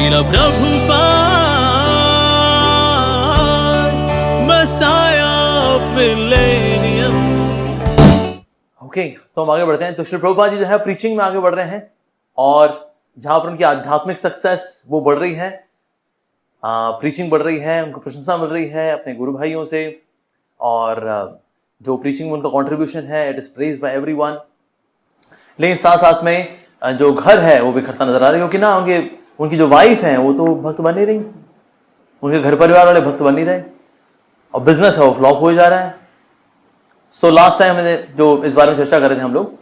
Srila Prabhupada, Messiah of Millennium. Okay, तो हम आगे बढ़ते हैं। तो श्री प्रभुपाद जी जो है प्रीचिंग में आगे बढ़ रहे हैं और जहां पर उनकी आध्यात्मिक सक्सेस वो बढ़ रही है, प्रीचिंग बढ़ रही है, उनको प्रशंसा मिल रही है अपने गुरु भाइयों से, और जो प्रीचिंग में उनका कंट्रीब्यूशन है it is praised by everyone. लेकिन साथ साथ में जो घर है वो बिखरता नजर आ रहा है, क्योंकि ना उनकी जो वाइफ है वो तो भक्त बन नहीं रही, उनके घर परिवार वाले भक्त बन नहीं रहे, और बिजनेस है वो फ्लॉप हो जा रहा है। सो लास्ट टाइम हमने जो इस बारे में चर्चा कर रहे थे हम लोग,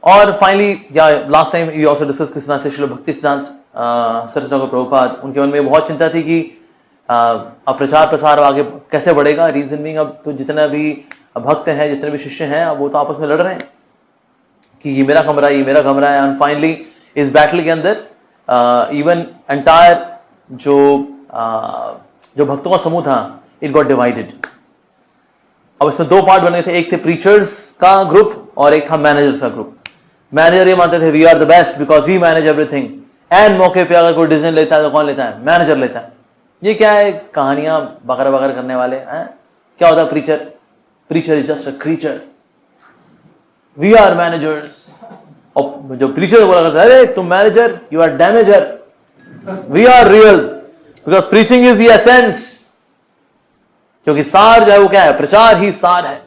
और फाइनली या last time we also discuss किस तरह से श्रील भक्ति सिद्धांत सरस्वती ठाकुर प्रभुपाद, उनके मन में बहुत चिंता थी कि अब प्रचार प्रसार आगे कैसे बढ़ेगा। रीजन बीइंग अब तो जितना भी भक्त हैं, जितने भी शिष्य हैं, अब वो तो आपस में लड़ रहे हैं कि ये मेरा कमरा है, ये मेरा कमरा है। एंड फाइनली इस बैटल के अंदर इवन एंटायर जो भक्तों का समूह था इट गॉट डिवाइडेड। अब इसमें दो पार्ट बने थे, एक थे प्रीचर्स का ग्रुप और एक था मैनेजर्स का ग्रुप। मैनेजर ये मानते थे we are the best because we manage everything, and मौके पे अगर कोई डिसीजन लेता है तो कौन लेता है? मैनेजर लेता है। ये क्या है, कहानियां बकर बकर करने वाले हैं। क्या होता है preacher? Preacher is just a creature, we are managers. और जो प्रीचर बोला करता है अरे तुम manager, you are damager, we are real because preaching is the essence, क्योंकि सार जो है वो क्या है? प्रचार ही सार है।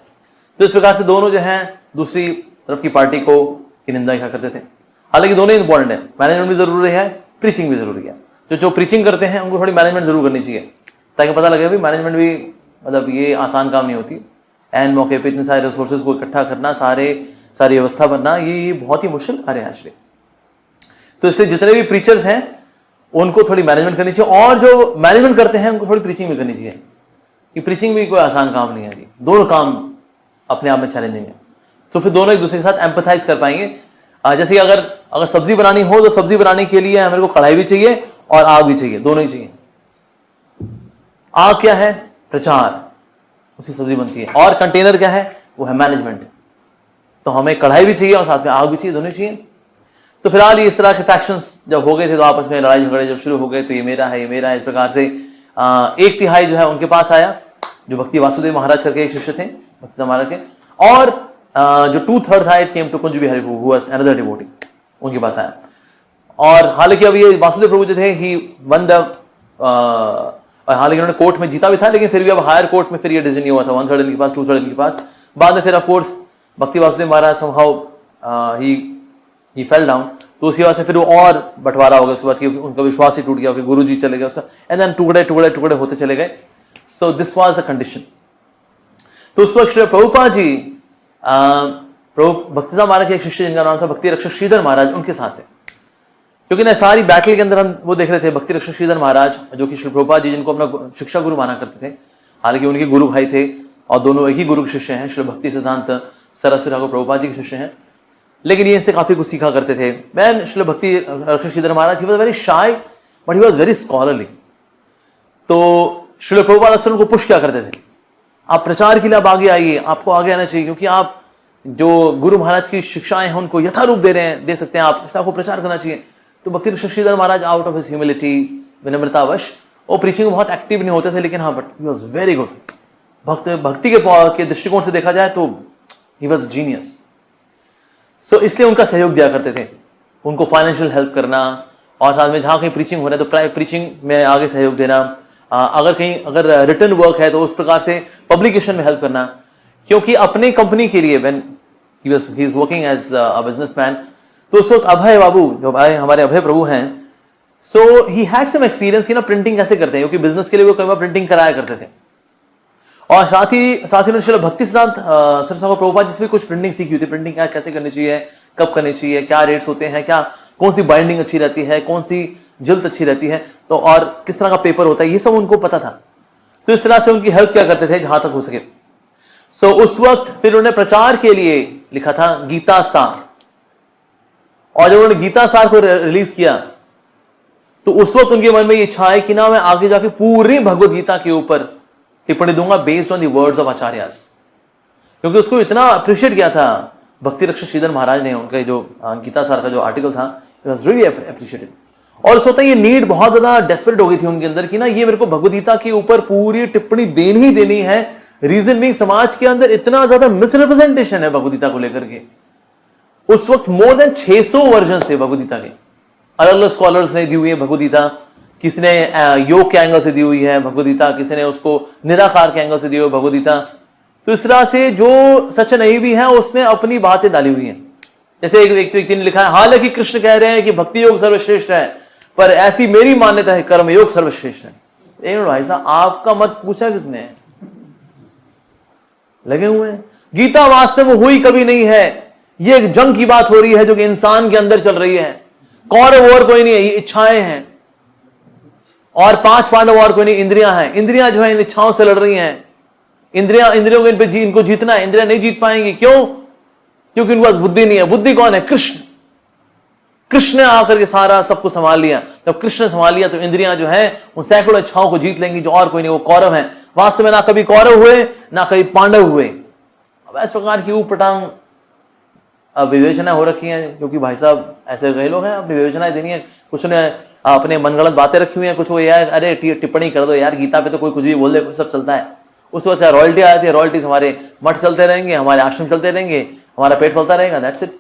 तो इस प्रकार से दोनों जो हैं दूसरी तरफ की पार्टी को की निंदा क्या करते थे। हालांकि दोनों इंपॉर्टेंट है, मैनेजमेंट भी जरूरी है, प्रीचिंग भी जरूरी है। जो प्रीचिंग करते हैं उनको थोड़ी मैनेजमेंट जरूर करनी चाहिए, ताकि पता लगे भी मैनेजमेंट भी मतलब ये आसान काम नहीं होती। एंड मौके पे इतने सारे रिसोर्सेज को इकट्ठा करना, सारी व्यवस्था बनना, ये बहुत ही मुश्किल कार्य है एक्चुअली। तो इसलिए जितने भी प्रीचर्स हैं उनको थोड़ी मैनेजमेंट करनी चाहिए, और जो मैनेजमेंट करते हैं उनको थोड़ी प्रीचिंग भी करनी चाहिए, कि प्रीचिंग भी कोई आसान काम नहीं है जी, दोनों काम अपने आप में चैलेंजिंग है। तो फिर दोनों एक दूसरे के साथ एम्पथाइज कर पाएंगे। जैसे कि अगर सब्जी बनानी हो तो सब्जी बनाने के लिए मेरे को कढ़ाई भी चाहिए और आग भी चाहिए, दोनों ही चाहिए। आग क्या है? प्रचार, उससे सब्जी बनती है। और कंटेनर क्या है? वो है मैनेजमेंट। तो हमें कढ़ाई भी चाहिए और साथ में आग भी चाहिए, दोनों ही चाहिए। तो फिलहाल इस तरह के फैक्शंस जब हो गए थे तो आपस में लड़ाई झगड़े जब शुरू हो गए, तो ये मेरा है, ये मेरा है, इस प्रकार से 1/3 जो है उनके पास आया, जो भक्ति वासुदेव महाराज करके एक शिष्य थे भक्ति महाराज के, और जो 2/3 था it came to Kunj Bihari Prabhu, who was another devotee, उनके पास आया। और हालांकि अब ये वासुदेव प्रभु जो थे ही वन द, हालांकि उन्होंने कोर्ट में जीता भी था, लेकिन फिर भी अब हायर कोर्ट में फिर ये डिसीजन नहीं हुआ था, 1/3 इनके पास, 2/3 इनके पास। बाद में फिर ऑफ कोर्स भक्ति वासुदेव महाराज समहाउ ही फेल डाउन, तो उसी वजह से फिर वो और बंटवारा हो गया उसके बाद कि उनका विश्वास ही टूट गया, फिर गुरु जी चले गए उसका, एंड देन टुकड़े होते चले गए। So this was a condition. तो उस वक्त श्री प्रभुपाद जी भक्तिसार महाराज के एक शिष्य जिनका नाम था भक्ति रक्षक श्रीधर महाराज, उनके साथ थे। क्योंकि ना सारी बैटल के अंदर हम वो देख रहे थे, भक्ति रक्षक श्रीधर महाराज जो कि श्री प्रभुपाद जी जिनको अपना शिक्षा गुरु माना करते थे, हालांकि उनके गुरु भाई थे और दोनों एक ही गुरु के शिष्य हैं, श्री भक्ति सिद्धांत सरस्वती ठाकुर प्रभुपाद जी के शिष्य हैं, लेकिन ये इनसे काफी कुछ सीखा करते थे। Man Shri Bhakti Rakshak Sridhar Maharaj he was very shy but he was very scholarly. तो श्री प्रभुपाद अक्सर उनको पुश क्या करते थे, आप प्रचार के लिए आप आगे आइए, आपको आगे आना चाहिए, क्योंकि आप जो गुरु महाराज की शिक्षाएं हैं उनको यथारूप दे सकते हैं आप, इसलिए आपको प्रचार करना चाहिए। तो भक्ति रक्षक श्रीधर महाराज आउट ऑफ हिज ह्यूमिलिटी, विनम्रतावश, वो प्रीचिंग में बहुत एक्टिव नहीं होते थे, लेकिन हाँ but he was very good. भक्ति के दृष्टिकोण से देखा जाए तो ही वॉज जीनियस। सो इसलिए उनका सहयोग दिया करते थे, उनको फाइनेंशियल हेल्प करना, और साथ में जहाँ कहीं प्रीचिंग हो रहा है तो प्रीचिंग में आगे सहयोग देना, अगर रिटर्न वर्क है तो उस प्रकार से पब्लिकेशन में हेल्प करना। क्योंकि अपने कंपनी के लिए when he is working as a businessman, तो उस वक्त अभय बाबू जो हमारे अभय प्रभु हैं, सो ही हैड सम एक्सपीरियंस कि ना प्रिंटिंग कैसे करते हैं, क्योंकि बिजनेस के लिए वो कई बार प्रिंटिंग कराया करते थे। और साथ ही उन्होंने भक्ति सिद्धांत सरस्वती प्रभुपाद जिसमें कुछ प्रिंटिंग सीखी होती है, प्रिंटिंग क्या कैसे करनी चाहिए, कब करनी चाहिए, क्या रेट्स होते हैं, क्या कौन सी बाइंडिंग अच्छी रहती है, कौन सी जिल्द अच्छी रहती है, तो और किस तरह का पेपर होता है, ये सब उनको पता था। तो इस तरह से उनकी हेल्प क्या करते थे जहां तक हो सके। सो उस वक्त फिर उन्होंने प्रचार के लिए लिखा था गीता सार, और जब उन्होंने गीता सार को रिलीज किया तो उस वक्त उनके मन में ये इच्छा है कि ना मैं आगे जाके पूरी भगवत गीता के ऊपर टिप्पणी दूंगा based on the words of acharyas, क्योंकि उसको इतना अप्रिशिएट किया था भक्ति रक्षक श्रीधर महाराज ने, उनका जो गीता सार का जो आर्टिकल था, इट वाज रियली अप्रिशिएटेड। और उस वक्त ये नीड बहुत ज्यादा डेस्परेट हो गई थी उनके अंदर कि ना ये मेरे को भगवद गीता के ऊपर पूरी टिप्पणी देनी ही देनी है। रीजन भी समाज के अंदर इतना ज्यादा मिसरिप्रेजेंटेशन है भगवद गीता को लेकर के। उस वक्त मोर देन 600 वर्जन थे भगवद गीता के, अलग अलग स्कॉलर्स ने दी हुई है भगवद गीता। किसी ने योग के एंगल से दी हुई है भगवद गीता, किसी ने उसको निराकार के एंगल से दी हुई है भगवद गीता। तो इस तरह से जो सच नहीं भी है उसने अपनी बातें डाली हुई हैं। जैसे एक व्यक्ति ने लिखा है, हालांकि कृष्ण कह रहे हैं कि भक्ति योग सर्वश्रेष्ठ है, पर ऐसी मेरी मान्यता है कर्म योग सर्वश्रेष्ठ है। भाई साहब, आपका मत पूछा किसने? लगे हुए हैं। गीता वास्तव में हुई कभी नहीं है, ये एक जंग की बात हो रही है जो कि इंसान के अंदर चल रही है। कौरव और कोई नहीं है, ये इच्छाएं हैं। और 5 पांडव और कोई नहीं, इंद्रियां हैं। इंद्रियां जो है इन इच्छाओं से लड़ रही हैं। इंद्रियों को इनको जीतना है। इंद्रियां नहीं जीत पाएंगी, क्यों? क्योंकि उनके पास बुद्धि नहीं है। बुद्धि कौन है? कृष्ण। कृष्ण ने आकर के सारा सब कुछ संभाल लिया। जब कृष्ण ने संभाल लिया तो इंद्रियां जो है उन सैकड़ों इच्छाओं को जीत लेंगी, जो और कोई नहीं, वो कौरव है। वास्तव में ना कभी कौरव हुए ना कभी पांडव हुए। अब इस प्रकार की ऊटपटांग विवेचना हो रखी है, क्योंकि भाई साहब ऐसे कई लोग हैं, अपनी विवेचनाएं देनी है। कुछ ने अपने मनगढ़ंत बातें रखी हुई हैं, कुछ वो यार अरे टिप्पणी कर दो यार, गीता पे तो कोई कुछ भी बोल दे, सब चलता है। उस वक्त रॉयल्टी आती है, रॉयल्टीज हमारे मठ चलते रहेंगे, हमारे आश्रम चलते रहेंगे, हमारा पेट पलता रहेगा, दैट्स इट।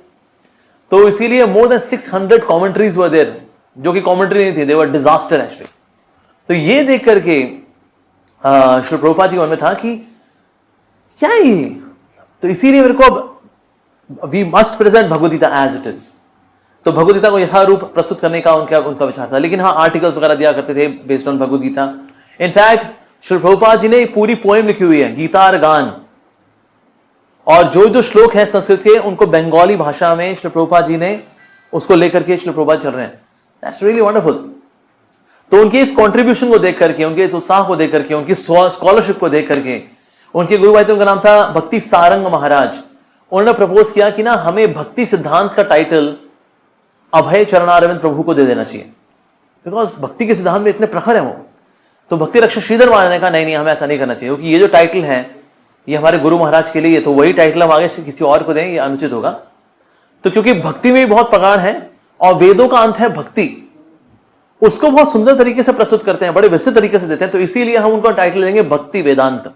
तो इसीलिए more than 600 commentaries were there, जो कि कमेंट्री नहीं थी, दे वर डिजास्टर एक्चुअली। तो ये देख करके श्री प्रभुपाद जी के मन में था कि क्या ये, तो इसीलिए मेरे को अब we must present Bhagavad Gita as it is. तो भगवद गीता को यथारूप प्रस्तुत करने का उनका विचार था। लेकिन हाँ, आर्टिकल्स वगैरह दिया करते थे based on Bhagavad Gita. In fact Shri Prabhupada ji ने पूरी पोएम लिखी हुई है, गीतार गान, और जो जो श्लोक है संस्कृत के, उनको बंगाली भाषा में श्री प्रभुपाद जी ने उसको लेकर के श्री प्रभुपाद चल रहे हैं। That's really wonderful. तो उनके इस कंट्रीब्यूशन को देख करके, उनके इस उत्साह को देख करके, उनकी स्कॉलरशिप को देख करके, उनके गुरु भाई, उनका नाम था भक्ति सारंग महाराज, उन्होंने प्रपोज किया कि ना हमें भक्ति सिद्धांत का टाइटल अभय चरणारविंद प्रभु को दे देना चाहिए, बिकॉज भक्ति के सिद्धांत में इतने प्रखर है वो। तो भक्ति रक्षक श्रीधर महाराज ने कहा नहीं, हमें ऐसा नहीं करना चाहिए, क्योंकि ये जो टाइटल है ये हमारे गुरु महाराज के लिए, तो वही टाइटल हम आगे किसी और को दें, ये अनुचित होगा। तो क्योंकि भक्ति में भी बहुत प्रकार है और वेदों का अंत है भक्ति, उसको बहुत सुंदर तरीके से प्रस्तुत करते हैं, बड़े विस्तृत तरीके से देते हैं। तो इसीलिए हम उनको टाइटल देंगे भक्ति वेदांत।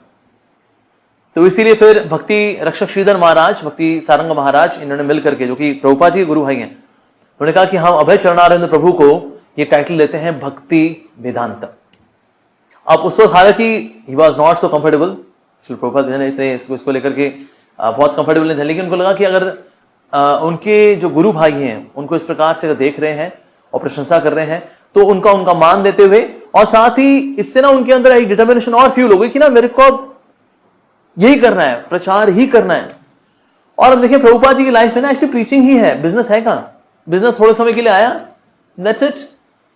तो इसीलिए फिर भक्ति रक्षक श्रीधर महाराज, भक्ति सारंग महाराज, इन्होंने मिलकर के, जो कि प्रभुपाद जी के गुरु भाई हैं, उन्होंने कहा कि हम अभय चरणारविंद प्रभु को ये टाइटल देते हैं भक्ति वेदांत। अब उस वक्त हालांकि he was not so comfortable, Shri Prabhupada ने इतने इसको लेकर के बहुत कंफर्टेबल नहीं थे, लेकिन उनको लगा कि अगर उनके जो गुरु भाई हैं उनको इस प्रकार से देख रहे हैं और प्रशंसा कर रहे हैं, तो उनका मान देते हुए, और साथ ही इससे ना उनके अंदर एक डिटर्मिनेशन और फ्यूल हो गई कि ना मेरे को अब यही करना है, प्रचार ही करना है। और अब देखिए प्रभुपाद जी की लाइफ में ना एक्चुअली प्रीचिंग ही है, बिजनेस है कहां? बिजनेस थोड़े समय के लिए आया, दैट्स इट।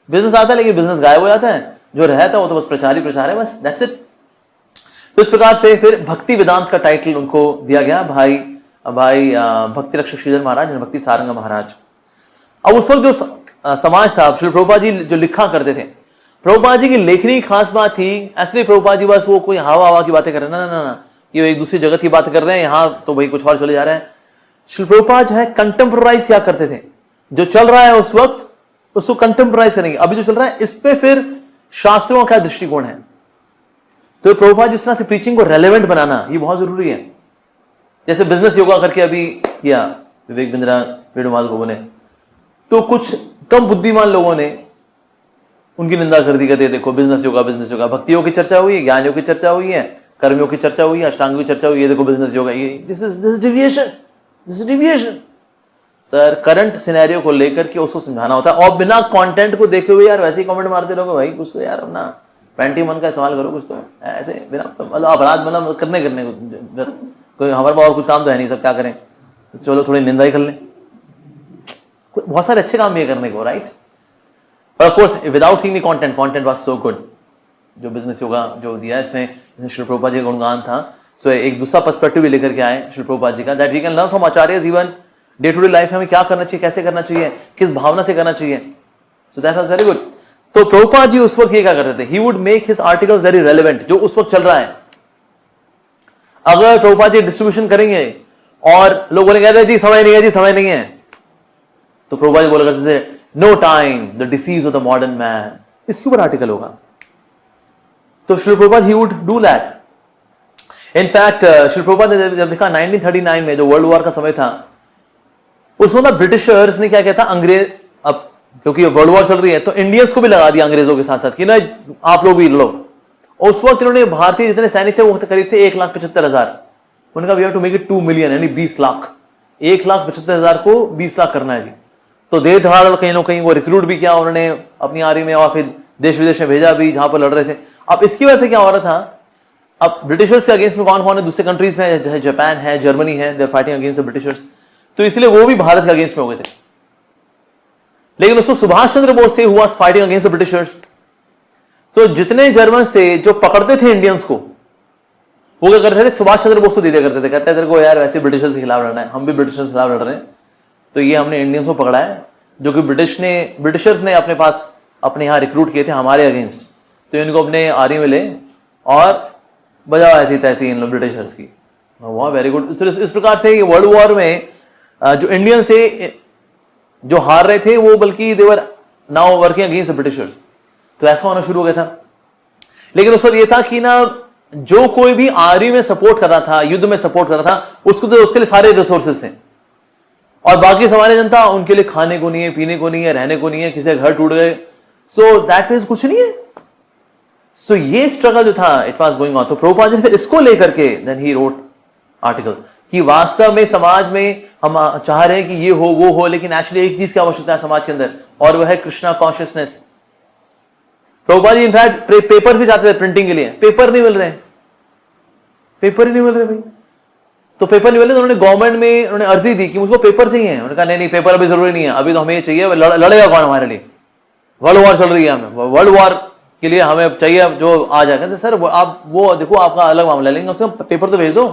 बिजनेस आता है लेकिन बिजनेस गायब हो जाता है, जो रहता है वो तो बस प्रचार ही प्रचार है, बस दैट्स इट। तो इस प्रकार से फिर भक्ति वेदांत का टाइटल उनको दिया गया, भाई भक्ति रक्षक श्रीधर महाराज, भक्ति सारंग महाराज। अब उस वक्त जो समाज था, श्री प्रभुपाद जी जो लिखा करते थे, प्रभुपाद जी की लेखनी की खास बात थी, ऐसे प्रभुपाद जी बस वो कोई हवा की बातें कर रहे हैं, ना, ये एक दूसरी जगत की बात कर रहे हैं, यहां तो भाई कुछ और चले जा रहे हैं। श्री प्रभुपाद जो है कंटेम्पोराइज क्या करते थे, जो चल रहा है उस वक्त उसको कंटेम्पोराइज करेंगे, अभी जो चल रहा है इस पे फिर शास्त्रों का दृष्टिकोण है। तो प्रभुपाद जिस तरह से प्रीचिंग को रेलेवेंट बनाना, ये बहुत जरूरी है। जैसे बिजनेस योगा करके अभी किया विवेक बिंद्रा वेणुमाल प्रभु ने, तो कुछ कम बुद्धिमान लोगों ने उनकी निंदा कर दी, कहते देखो बिजनेस योगा, भक्ति योग की चर्चा हुई है, ज्ञान योग की चर्चा हुई है, कर्मयोग की चर्चा हुई है, अष्टांग की चर्चा हुई है, देखो बिजनेस योगा, ये this is deviation. Sir current scenario को लेकर के उसको समझाना होता है, और बिना कंटेंट को देखे हुए यार वैसे ही कमेंट मारते रहोगे, भाई कुछ तो यार अपना पैंटी मन का इस्तेमाल करो, कुछ तो ऐसे बिना मतलब अपराध मतलब करने को कोई हमारे पास और कुछ काम तो है नहीं, सब क्या करें, तो चलो थोड़ी निंदा ही कर लें। बहुत सारे अच्छे काम भी है करने को, राइट। पर of course without seeing the content was so good. जो बिजनेस योगा जो दिया है इसमें श्री प्रभुपाद जी का गुणगान था। सो एक दूसरा पर्सपेक्टिव भी लेकर के आए श्री प्रभुपाद जी का, that we can learn from acharyas even day to day life में हमें क्या करना चाहिए, कैसे करना चाहिए, किस भावना से करना चाहिए। So that was very good. तो प्रभुपाद जी उस वक्त ये क्या करते थे, he would make his articles very relevant, जो उस वक्त चल रहा है। अगर प्रभुपाद जी डिस्ट्रीब्यूशन करेंगे और लोग बोले कहते जी समय नहीं है, तो प्रभुपाद जी बोला करते थे no time, the disease of the modern man, इसके ऊपर आर्टिकल होगा। तो Srila Prabhupada he would do that. In fact Srila Prabhupada ने जब देखा 1939 में जो वर्ल्ड वॉर का समय था, उसमें ना ब्रिटिशर्स ने क्या किया था, अंग्रेज, अब क्योंकि वर्ल्ड वॉर चल रही है तो इंडियंस को भी लगा दिया अंग्रेजों के साथ साथ कि ना आप लोग भी लड़ो। और उस वक्त इन्होंने भारतीय जितने सैनिक थे वो करीब थे 1,75,000। उन्होंने कहा we have to make it 2 million, यानी 20 लाख। 1,75,000 को 20 लाख करना है जी। तो देर दहाड़ कहीं ना कहीं वो रिक्रूट भी किया उन्होंने अपनी आर्मी में, और फिर देश विदेश में भेजा भी जहां पर लड़ रहे थे। अब इसकी वजह से क्या हो रहा था, अब ब्रिटिशर्स के अगेंस्ट में कौन कौन है दूसरे कंट्रीज में, जैसे जापान है, जर्मनी है, they are fighting against the Britishers, तो इसलिए वो भी भारत के अगेंस्ट में हो गए थे। लेकिन उसको सुभाष चंद्र बोस से हुआ फाइटिंग अगेंस्ट द ब्रिटिशर्स। तो जितने जर्मन थे जो पकड़ते थे इंडियंस को, वो क्या करते थे, सुभाष चंद्र बोस को दे दिया करते थे, कहते तेरे को यार वैसे ब्रिटिशर्स के खिलाफ लड़ना है, हम भी ब्रिटिशर्स के खिलाफ लड़ रहे हैं, तो ये हमने इंडियंस को पकड़ा है, जो कि ब्रिटिशर्स ने अपने पास अपने यहाँ रिक्रूट किए थे हमारे अगेंस्ट, तो इनको अपने आर्मी में ले और बजाओ ऐसी तैसी इन लोग ब्रिटिशर्स की। वाह, वेरी गुड। इस प्रकार से ये वर्ल्ड वॉर में जो इंडियन से जो हार रहे थे वो बल्कि देवर नाउ वर्किंग अगेंस्ट ब्रिटिशर्स, तो ऐसा होना शुरू हो गया था। लेकिन उस वक्त ये था कि ना जो कोई भी आर्मी में सपोर्ट कर रहा था, युद्ध में सपोर्ट कर रहा था, उसको तो उसके लिए सारे रिसोर्सेज थे, और बाकी सामान्य जनता उनके लिए खाने को नहीं है, पीने को नहीं है, रहने को नहीं है, किसी घर टूट गए, सो दैट मीन्स कुछ नहीं है। सो ये स्ट्रगल जो था इट वाज गोइंग ऑन। तो प्रभुपाद जी ने फिर इसको लेकर के देन ही रोट आर्टिकल कि वास्तव में समाज में हम चाह रहे हैं कि ये हो वो हो, लेकिन एक्चुअली एक चीज की आवश्यकता है समाज के अंदर, और वह है Krishna consciousness. Prabhupada ji in fact paper भी चाहते थे प्रिंटिंग के लिए, पेपर नहीं मिल रहे, पेपर ही नहीं मिल रहे भाई। तो पेपर नहीं मिले तो उन्होंने गवर्नमेंट में उन्होंने अर्जी दी कि मुझको पेपर चाहिए। उन्होंने कहा नहीं पेपर अभी जरूरी नहीं है, अभी तो हमें ये चाहिए, लड़ेगा कौन हमारे लिए, वर्ल्ड वॉर चल रही है, हमें वर्ल्ड वॉर के लिए हमें चाहिए जो आ जाएगा। सर आप वो देखो आपका अलग मामला लेंगे, उसका पेपर तो भेज दो।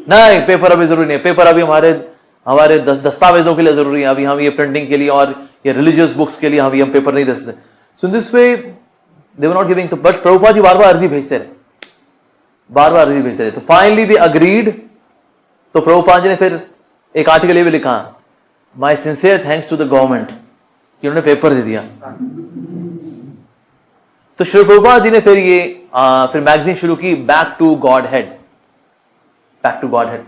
नहीं पेपर अभी जरूरी नहीं है, पेपर अभी हमारे दस्तावेजों के लिए जरूरी है, अभी हम ये प्रिंटिंग के लिए और ये रिलीजियस बुक्स के लिए हम पेपर नहीं दे सकते। So this way they were not giving. तो बट प्रभुपाद जी बार बार अर्जी भेजते रहे, बार बार अर्जी भेजते रहे। तो फाइनली दे अग्रीड। तो प्रभुपाद जी ने फिर एक आर्टिकल ये भी लिखा, my sincere thanks to the government, कि उन्होंने पेपर दे दिया। तो श्री प्रभुपाद जी ने फिर ये फिर मैगजीन शुरू की, back to Godhead, back to Godhead.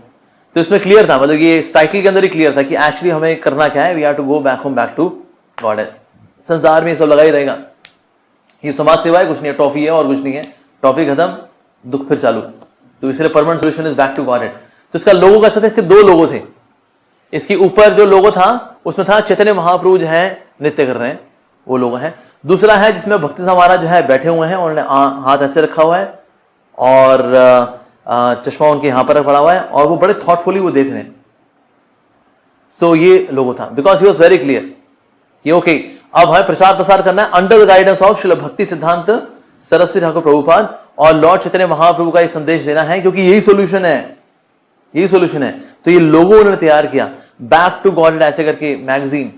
तो इसमें क्लियर था, मतलब ये इस टाइटल के अंदर ही क्लियर था कि एक्चुअली हमें करना क्या है, we have to go back home, back to Godhead. संसार में ये सब लगा ही रहेगा, ये समाज सेवा है, कुछ नहीं है, टॉफी है और कुछ नहीं है, टॉफी खत्म, दुख फिर चालू। तो इसलिए permanent solution is back to Godhead. तो इसका लोगो कैसा था, इसके 2 लोगो थे। इसके ऊपर जो लोगो था उसमें था चैतन्य महाप्रभु जो है नृत्य कर रहे हैं, वो लोगो है। दूसरा है जिसमें भक्ति महाराज जो है बैठे हुए हैं, उन्होंने हाथ ऐसे रखा हुआ है और चश्मा उनके यहां पर पड़ा हुआ है, और वो बड़े थॉटफुली वो देख रहे हैं। सो ये लोगो था, because he was very clear कि ओके अब हमें प्रचार प्रसार करना है under the guidance of Srila भक्ति सिद्धांत सरस्वती ठाकुर प्रभुपाद, और लॉर्ड चैतन्य महाप्रभु का ये संदेश देना है, क्योंकि यही सोल्यूशन है, यही सोल्यूशन है। तो ये लोगो उन्होंने तैयार किया, बैक टू गॉड ऐसे करके मैगजीन।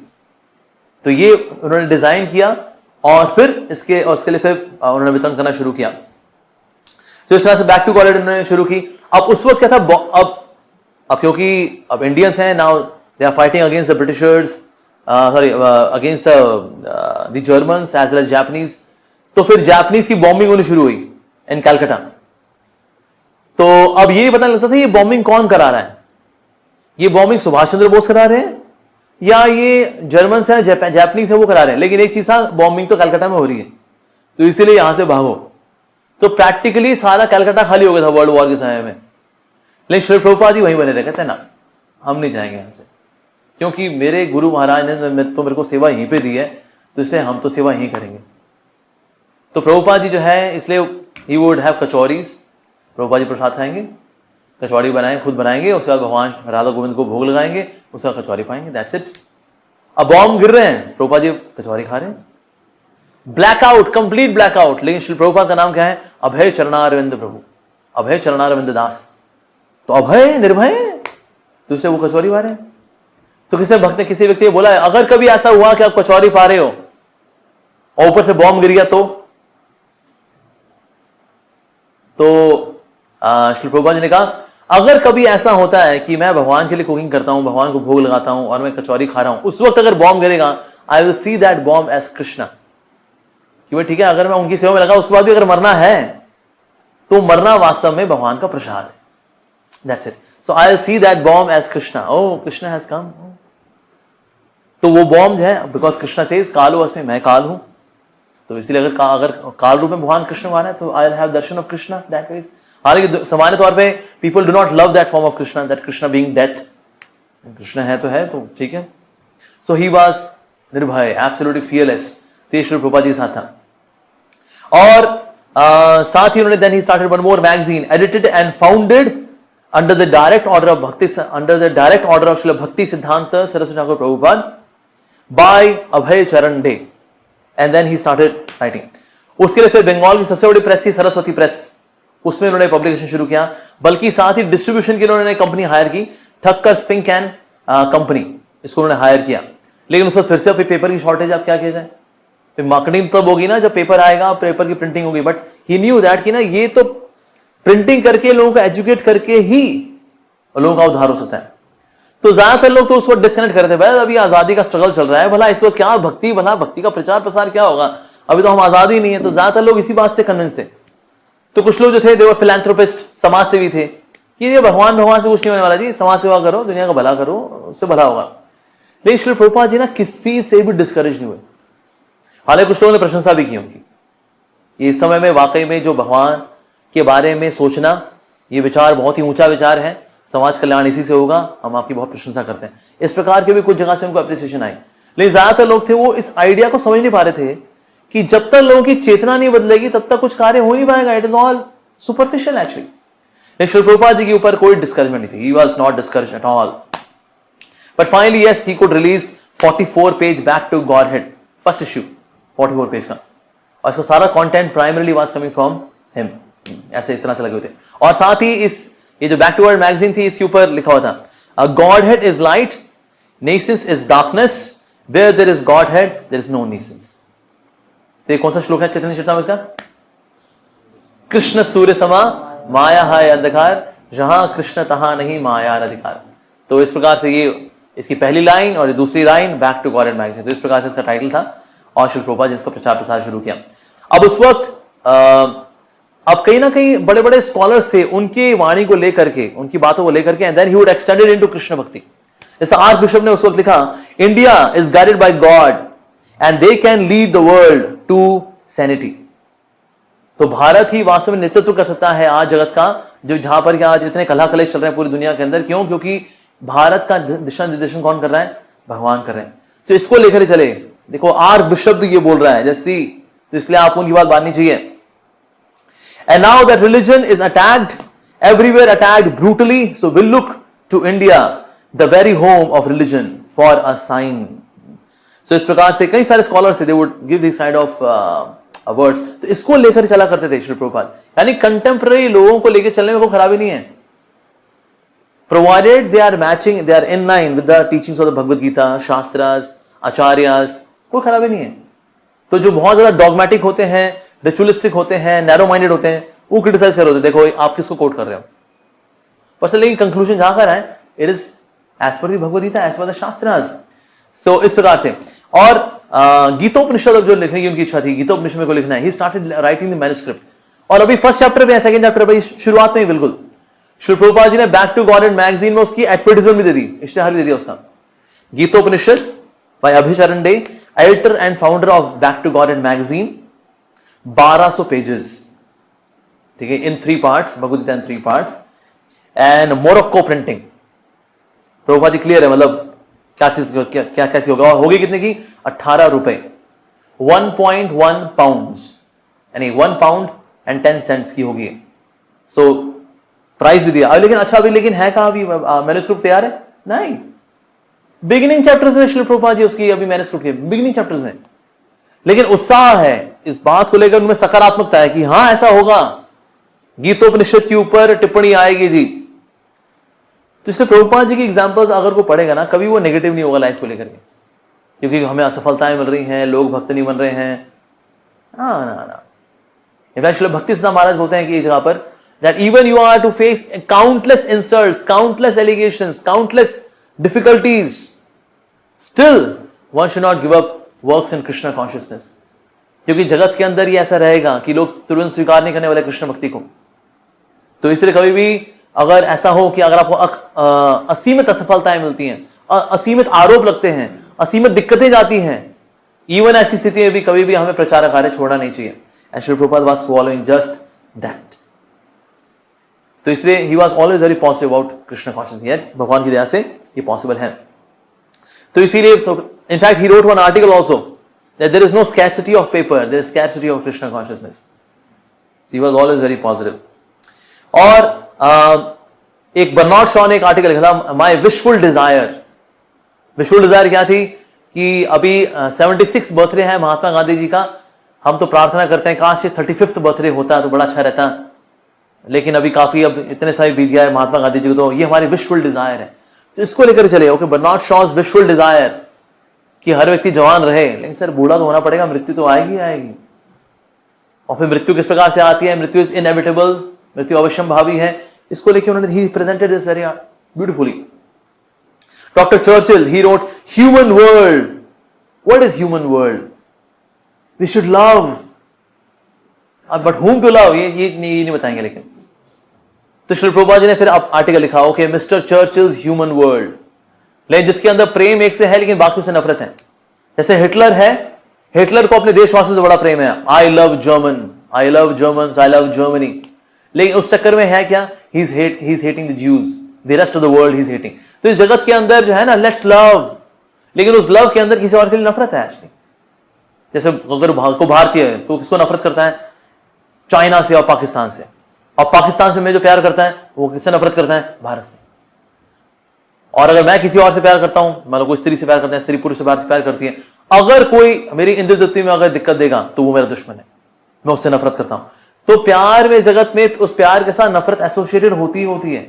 तो ये उन्होंने डिजाइन किया और फिर उसके लिए फिर उन्होंने वितरण करना शुरू किया। तो इस तरह से बैक टू गॉड उन्होंने शुरू की। अब उस वक्त क्या था, अब क्योंकि अब इंडियंस हैं, now they are fighting against the Britishers, sorry against the Germans as well as Japanese. तो फिर जापानीज की बॉम्बिंग होनी शुरू हुई इन कलकत्ता। तो अब ये पता लगता था ये बॉम्बिंग कौन करा रहा है, ये बॉम्बिंग सुभाष चंद्र बोस करा रहे हैं या ये जर्मन है, जापानीज है वो करा रहे हैं। लेकिन एक चीज था, बॉम्बिंग तो कलकत्ता में हो रही है, तो इसीलिए यहां से भागो। तो प्रैक्टिकली सारा कलकत्ता खाली हो गया था वर्ल्ड वॉर के समय में। लेकिन श्री प्रभुपाद जी वहीं बने रहे, कहते ना हम नहीं जाएंगे यहां से, क्योंकि मेरे गुरु महाराज ने तो मेरे को सेवा यहीं पे दी है, तो इसलिए हम तो सेवा यहीं करेंगे। तो प्रभुपाद जी जो है इसलिए ही वुड हैव कचौरीज, प्रभुपाद जी प्रसाद खाएंगे, कचौड़ी बनाएंगे, खुद बनाएंगे, उसके बाद भगवान राधा गोविंद को भोग लगाएंगे, उसका कचौड़ी पाएंगे, दैट्स इट। अब बॉम्ब गिर रहे हैं, प्रभुपाद जी कचौड़ी खा रहे हैं, ब्लैकआउट, कंप्लीट ब्लैकआउट। लेकिन श्री प्रभुपाद का नाम क्या है, अभय चरणारविंद प्रभु, अभय चरणारविंद दास। तो अभय निर्भय, तो इससे वो कचौड़ी पा रहे हैं। तो किसी भक्त ने किसी व्यक्ति ने बोला है, अगर कभी ऐसा हुआ कि आप कचौड़ी पा रहे हो और ऊपर से बॉम्ब गिर गया तो श्री प्रभुपाद जी ने कहा अगर कभी ऐसा होता है कि मैं भगवान के लिए कुकिंग करता हूं, भगवान को भोग लगाता हूं और मैं कचौरी खा रहा हूं, उस वक्त अगर बॉम्ब गिरेगा, I will see that bomb as Krishna. कि भाई ठीक है, अगर मैं उनकी सेवा में लगा उसके बाद भी अगर मरना है तो मरना वास्तव में भगवान का प्रसाद है। That's it. So I will see that bomb as Krishna. Oh, Krishna has come. तो वो बॉम्ब है, बिकॉज कृष्णा सेज कालो अस्मि, मैं काल हूं। तो इसलिए अगर काल रूप में भगवान कृष्ण को आना है तो I will have Darshan of Krishna that way. हालांकि सामान्य तौर पे people do not love that form of Krishna, that Krishna being death. Krishna है तो ठीक है। सो ही वाज निर्भय, एब्सोल्युटली फियरलेस। तो ये श्री प्रभुपाद जी के साथ था। और साथ ही उन्होंने then he started one more magazine, edited and founded under the direct order of Bhakti, under the direct order of Shri Bhakti Siddhanta Saraswati Thakur Prabhupada by Abhay Charan De. And then he started writing. उसके लिए फिर बंगाल की सबसे बड़ी प्रेस थी सरस्वती प्रेस, उसमें उन्होंने पब्लिकेशन शुरू किया। बल्कि साथ ही डिस्ट्रीब्यूशन के लिए उन्होंने कंपनी हायर की, ठक्कर स्पिंक एंड कंपनी, इसको उन्होंने हायर किया। लेकिन उस वक्त फिर से पेपर की शॉर्टेज, आप क्या किया जाए, फिर मार्केटिंग तब होगी ना जब पेपर आएगा, पेपर की प्रिंटिंग होगी। बट ही न्यू दैट कि ना ये तो प्रिंटिंग करके लोगों को एजुकेट करके ही लोगों का उद्धार हो सकता है। तो ज्यादातर लोग तो उस वक्त डिस्कनेक्ट करते हैं, भाई अभी आजादी का स्ट्रगल चल रहा है, भला इस वक्त क्या भक्ति, भला भक्ति का प्रचार प्रसार क्या होगा, अभी तो हम आजादी नहीं है। तो ज्यादातर लोग इसी बात से कन्विंस थे। तो कुछ लोग जो थे दे वर फिलैंथ्रोपिस्ट, समाज सेवी थे कि ये भगवान से कुछ नहीं होने वाला जी, समाज सेवा करो, दुनिया का भला करो, उससे भला होगा। लेकिन श्री प्रभुपाद जी ना किसी से भी डिस्करेज नहीं हुए। हालांकि कुछ लोगों ने प्रशंसा भी की उनकी। इस समय में वाकई में जो भगवान के बारे में सोचना, ये विचार बहुत ही ऊंचा विचार है, समाज कल्याण इसी से होगा, हम आपकी बहुत प्रशंसा करते हैं। इस प्रकार के भी कुछ जगह से उनको अप्रिसिएशन आई। लेकिन ज्यादातर लोग थे वो इस आइडिया को समझ नहीं पा रहे थे कि जब तक लोगों की चेतना नहीं बदलेगी तब तक कुछ कार्य हो नहीं पाएगा। It is all superficial actually. लेकिन श्री प्रभुपाद जी के ऊपर कोई डिस्करेजमेंट नहीं थी। He was not discouraged at all. But finally yes, he could release 44 page back to Godhead, first issue 44 page का, और इसका सारा content primarily was coming from him. ऐसे इस तरह से लगे हुए थे। और साथ ही ये जो बैक टू वर्ल्ड मैगजीन थी, इसके ऊपर लिखा हुआ था, Godhead is light, nescience is darkness, where there is Godhead there is no nescience. तो ये कौन सा श्लोक है चैतन्य चरितामृत का? कृष्ण सूर्य समा माया है अंधकार, जहां कृष्ण तहां नहीं माया अधिकार। तो इस प्रकार से ये इसकी पहली लाइन और दूसरी line back to Godhead magazine. तो इस प्रकार से इसका टाइटल था और श्री प्रभुपाद जी इसका प्रचार प्रसार शुरू किया। अब उस वक्त अब कहीं ना कहीं बड़े बड़े स्कॉलर्स थे, उनकी वाणी को लेकर के, उनकी बातों को लेकर के, and then he would extended into Krishna bhakti. जैसे आर्क बिशप ने उस वक्त लिखा, India is guided by God and they can lead the world to sanity. तो भारत ही वास्तव में नेतृत्व कर सकता है आज जगत का, जो जहां पर आज इतने कलह कलेश चल रहे हैं पूरी दुनिया के अंदर। क्यों? क्योंकि भारत का दिशा निर्देशन कौन कर रहा है? भगवान कर रहे हैं। तो इसको लेकर चले। देखो आर्क बिशप भी ये बोल रहा है जैसी, तो इसलिए आपको उनकी बात माननी चाहिए। And now that religion is attacked, everywhere attacked brutally, so we'll look to India, the very home of religion, for a sign. So इस प्रकार से कई सारे स्कॉलर्स थे, they would give these kind of words. तो इसको लेकर चला करते थे श्री प्रभुपाद। यानी कंटेम्पररी लोगों को लेकर चलने में कोई खराबी नहीं है, provided they are matching, they are in line with the teachings of the Bhagavad Gita, shastras, आचार्यास, कोई खराबी नहीं है। तो जो बहुत ज्यादा डॉगमेटिक होते हैं, रिचुअलिस्टिक होते हैं, नैरो माइंडेड होते हैं, वो क्रिटिसाइज कर रहे होते हैं, देखो आप किसको कोट कर रहे हो। पर लेकिन कंक्लूजन जहां कर है, it is as per the Bhagavad Gita, as per the shastras. So इस प्रकार से। और गीतोपनिषद जो लिखने की उनकी इच्छा थी, गीतोपनिषद में को लिखना है, ही स्टार्टेड राइटिंग द मैन्युस्क्रिप्ट। और अभी फर्स्ट चैप्टर में, सेकंड चैप्टर में, शुरुआत में ही बिल्कुल श्री प्रभुपाद जी ने बैक टू गॉडहेड मैगजीन में उसकी एडवर्टाइजमेंट भी दे दी, इश्तिहार भी दे दिया उसका। Gitopanishad by Abhay Charan De, editor and founder of Back to Godhead magazine, 1200 pages, ठीक है, in 3 parts, Bhagavad Gita in 3 parts, and Morocco printing. Prabhupada ji clear है, मतलब क्या चीज क्या कैसी होगा। और होगी कितने की? 18 रुपए, 1.1 पाउंड, यानी 1 पाउंड एंड 10 सेंट्स की होगी। सो प्राइस भी दिया। लेकिन अच्छा अभी लेकिन है कहां? अभी मैन्युस्क्रिप्ट तैयार है? नहीं। बिगिनिंग चैप्टर्स में श्री प्रभुपाद जी उसकी अभी मैन्युस्क्रिप्ट के बिगिनिंग चैप्टर्स में, लेकिन उत्साह है इस बात को लेकर, उनमें सकारात्मकता है कि हां ऐसा होगा, गीतोपनिषद के ऊपर टिप्पणी आएगी जी। तो इससे प्रभुपाद जी की एग्जांपल्स अगर को पढ़ेगा ना, कभी वो नेगेटिव नहीं होगा लाइफ को लेकर के, क्योंकि हमें असफलताएं मिल रही हैं, लोग भक्त नहीं बन रहे हैं। ना। भक्ति सिद्धांत महाराज बोलते हैं कि इस जगह पर, that even you are to face countless insults, countless allegations, countless difficulties, still one should not give up works in Krishna consciousness. क्योंकि जगत के अंदर ही ऐसा रहेगा कि लोग तुरंत स्वीकार नहीं करने वाले कृष्ण भक्ति को। तो इसलिए कभी भी अगर ऐसा हो कि अगर आपको असीमित असफलताएं मिलती हैं, असीमित आरोप लगते हैं, असीमित दिक्कतें जाती हैं, इवन ऐसी स्थिति में भी कभी भी हमें प्रचार कार्य छोड़ना नहीं चाहिए। And Shri Prabhupada was swallowing just that. तो इसलिए he was always very positive about Krishna consciousness, yet भगवान की दया से ये पॉसिबल है। तो इसीलिए in fact he wrote one article also that there is no scarcity of paper, there is scarcity of Krishna consciousness. He was always very positive. और एक बर्नार्ड शॉ ने एक आर्टिकल लिखा था, my wishful desire. Wishful desire क्या थी कि अभी 76 बर्थडे है महात्मा गांधी जी का। हम तो प्रार्थना करते हैं काश ये 35th बर्थडे होता तो बड़ा अच्छा रहता, लेकिन अभी काफी अब इतने सारे बीत गया है महात्मा गांधी जी को, तो ये हमारी विशफुल डिजायर है। तो इसको लेकर चले okay, Bernard Shaw's wishful desire कि हर व्यक्ति जवान रहे, लेकिन सर बूढ़ा तो होना पड़ेगा, मृत्यु तो आएगी आएगी। और फिर मृत्यु किस प्रकार से आती है? मृत्यु इज इनएविटेबल, मृत्यु अवश्यंभावी है। इसको लेकर उन्होंने he presented this very beautifully. Doctor Churchill he wrote human world. What is human world? We should love, but whom to love ये नहीं बताएंगे। लेकिन तो श्री प्रभुपाद जी ने फिर आर्टिकल लिखा, ओके मिस्टर चर्चिल्स ह्यूमन वर्ल्ड, लेकिन जिसके अंदर प्रेम एक से है लेकिन बाकी से नफरत है। जैसे हिटलर है, हिटलर को अपने देशवासियों से बड़ा प्रेम है, I love German, I love Germans, I love Germany. लेकिन उस चक्कर में है क्या? He is hating the Jews, the rest of the world he is hating. तो इस जगत के अंदर जो है ना, लेट्स लव, लेकिन उस लव के अंदर किसी और के लिए नफरत है एक्चुअली। जैसे अगर को भारतीय है तो किसको नफरत करता है? चाइना से और पाकिस्तान से। और पाकिस्तान से मैं जो प्यार करता है वो किससे नफरत करता है? भारत से। और अगर मैं किसी और से प्यार करता हूं, मतलब कोई स्त्री से प्यार करता है, स्त्री पुरुष से प्यार करती है, अगर कोई मेरी इंद्र तृप्ति में अगर दिक्कत देगा तो वो मेरा दुश्मन है, मैं उससे नफरत करता हूं। तो प्यार में, जगत में उस प्यार के साथ नफरत एसोसिएटेड होती ही होती है।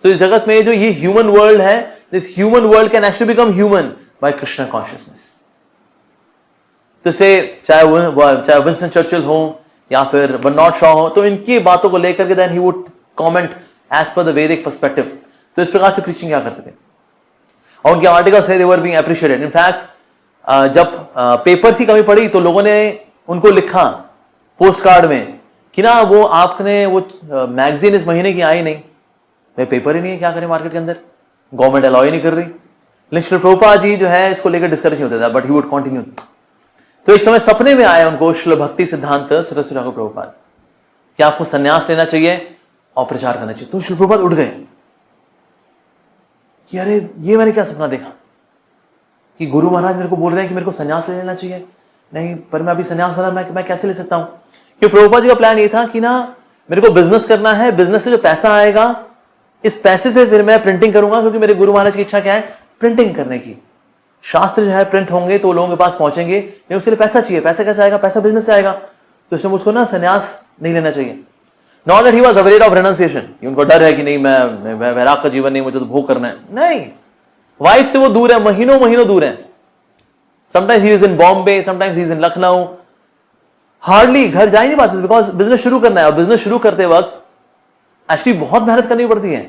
सो इस जगत में जो ये ह्यूमन वर्ल्ड है, this human world can actually become human by Krishna consciousness. तो से चाहे विंस्टन चर्चिल हो या फिर बर्नार्ड शॉ हो, तो इनकी बातों को लेकर के then he would comment as per the vedic perspective. तो इस प्रकार से प्रीचिंग क्या करते थे, और उनके articles they were being appreciated. In fact जब पेपर्स की कमी पड़ी तो लोगों ने उनको लिखा पोस्ट कार्ड में कि ना वो आपने वो मैगजीन इस महीने की आई नहीं, भाई पेपर ही नहीं है, क्या करें मार्केट के अंदर, गवर्नमेंट अलाउ ही नहीं कर रही। लेकिन श्री प्रभुपाद जी जो है इसको लेकर डिस्करेज नहीं होता था, बट ही वुड कंटिन्यू। तो एक समय सपने में आया उनको श्रील भक्ति सिद्धांत सरस्वती ठाकुर प्रभुपाद कि आपको संन्यास लेना चाहिए और प्रचार करना चाहिए। तो श्रील प्रभुपाद उठ गए कि अरे ये मैंने क्या सपना देखा कि गुरु महाराज मेरे को बोल रहे हैं कि मेरे को संन्यास ले लेना चाहिए। नहीं, पर मैं अभी संन्यास वाला मैं कैसे ले सकता हूं? क्योंकि प्रभुपाद जी का प्लान ये था कि ना मेरे को बिजनेस करना है, बिजनेस से जो पैसा आएगा इस पैसे से फिर मैं प्रिंटिंग करूंगा, क्योंकि मेरे गुरु महाराज की इच्छा क्या है? प्रिंटिंग करने की। शास्त्र जो है प्रिंट होंगे तो लोगों के पास पहुंचेंगे, लेकिन उसके लिए पैसा चाहिए। पैसा कैसे आएगा? पैसा बिजनेस से आएगा। तो इसमें मुझको ना संन्यास नहीं लेना चाहिए। Not that he was afraid of renunciation, उनको डर है कि नहीं मैं वैराग का जीवन नहीं, मुझे तो भोग करना है। नहीं, वाइफ से वो दूर है, महीनों महीनों दूर है। Sometimes he is in Bombay, sometimes he is in Lucknow, hardly घर जा ही नहीं पाते बिकॉज बिजनेस शुरू करना है। और बिजनेस शुरू करते वक्त एक्चुअली बहुत मेहनत करनी पड़ती है।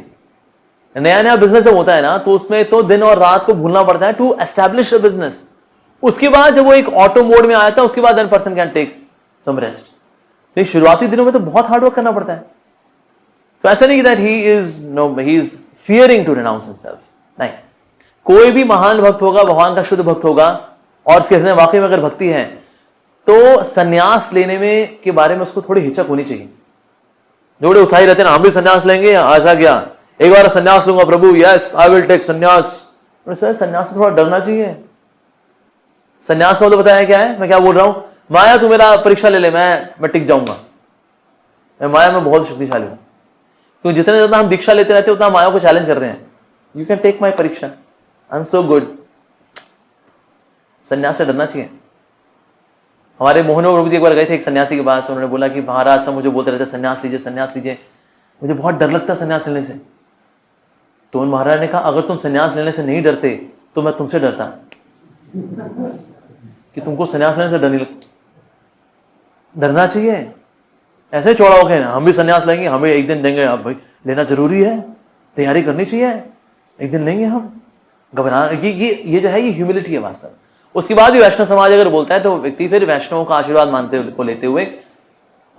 नया नया बिजनेस जब होता है ना, तो उसमें तो दिन और रात को भूलना पड़ता है टू एस्टैब्लिश अ बिजनेस। उसके बाद जब वो एक ऑटो मोड में आता है, उसके बाद person can take some rest. लेकिन शुरुआती दिनों में तो बहुत हार्डवर्क करना पड़ता है। तो ऐसा नहीं कि that he is fearing to renounce himself, नहीं। कोई भी महान भक्त होगा, भगवान का शुद्ध भक्त होगा, और उसके हृदय वाकई में अगर भक्ति है, तो संन्यास लेने में के बारे में उसको थोड़ी हिचक होनी चाहिए। जो बड़े उत्साही रहते हैं ना, हम भी संन्यास लेंगे, ऐसा क्या, एक बार संन्यास लूंगा प्रभु, यस आई विल टेक संन्यास। सर संन्यास से थोड़ा डरना चाहिए। संन्यास का मतलब बताया क्या है? मैं क्या बोल रहा हूं, माया तू मेरा परीक्षा ले ले, मैं टिक जाऊंगा। मैं माया में बहुत शक्तिशाली हूं, क्योंकि जितने ज्यादा हम दीक्षा लेते रहते हैं उतना माया को चैलेंज कर रहे हैं। यू कैन टेक माई परीक्षा, आई एम सो गुड। संन्यास से डरना चाहिए। हमारे मोहनो प्रभु जी एक बार गए थे एक सन्यासी के पास, उन्होंने बोला कि महाराज सब मुझे बोलते रहते संन्यास लीजिए संन्यास लीजिए, मुझे बहुत डर लगता है संन्यास लेने से। तो उन महाराज ने कहा अगर तुम संन्यास लेने से नहीं डरते तो मैं तुमसे डरता कि तुमको संन्यास लेने से डरना चाहिए। ऐसे चौड़ा हो गए ना, हम भी संन्यास लेंगे, हमें एक दिन देंगे, अब भाई लेना जरूरी है, तैयारी करनी चाहिए, एक दिन लेंगे हम, घबरा ये जो है ये ह्यूमिलिटी है वास्तव। उसके बाद भी वैष्णव समाज अगर बोलता है तो व्यक्ति फिर वैष्णवों का आशीर्वाद मानते को लेते हुए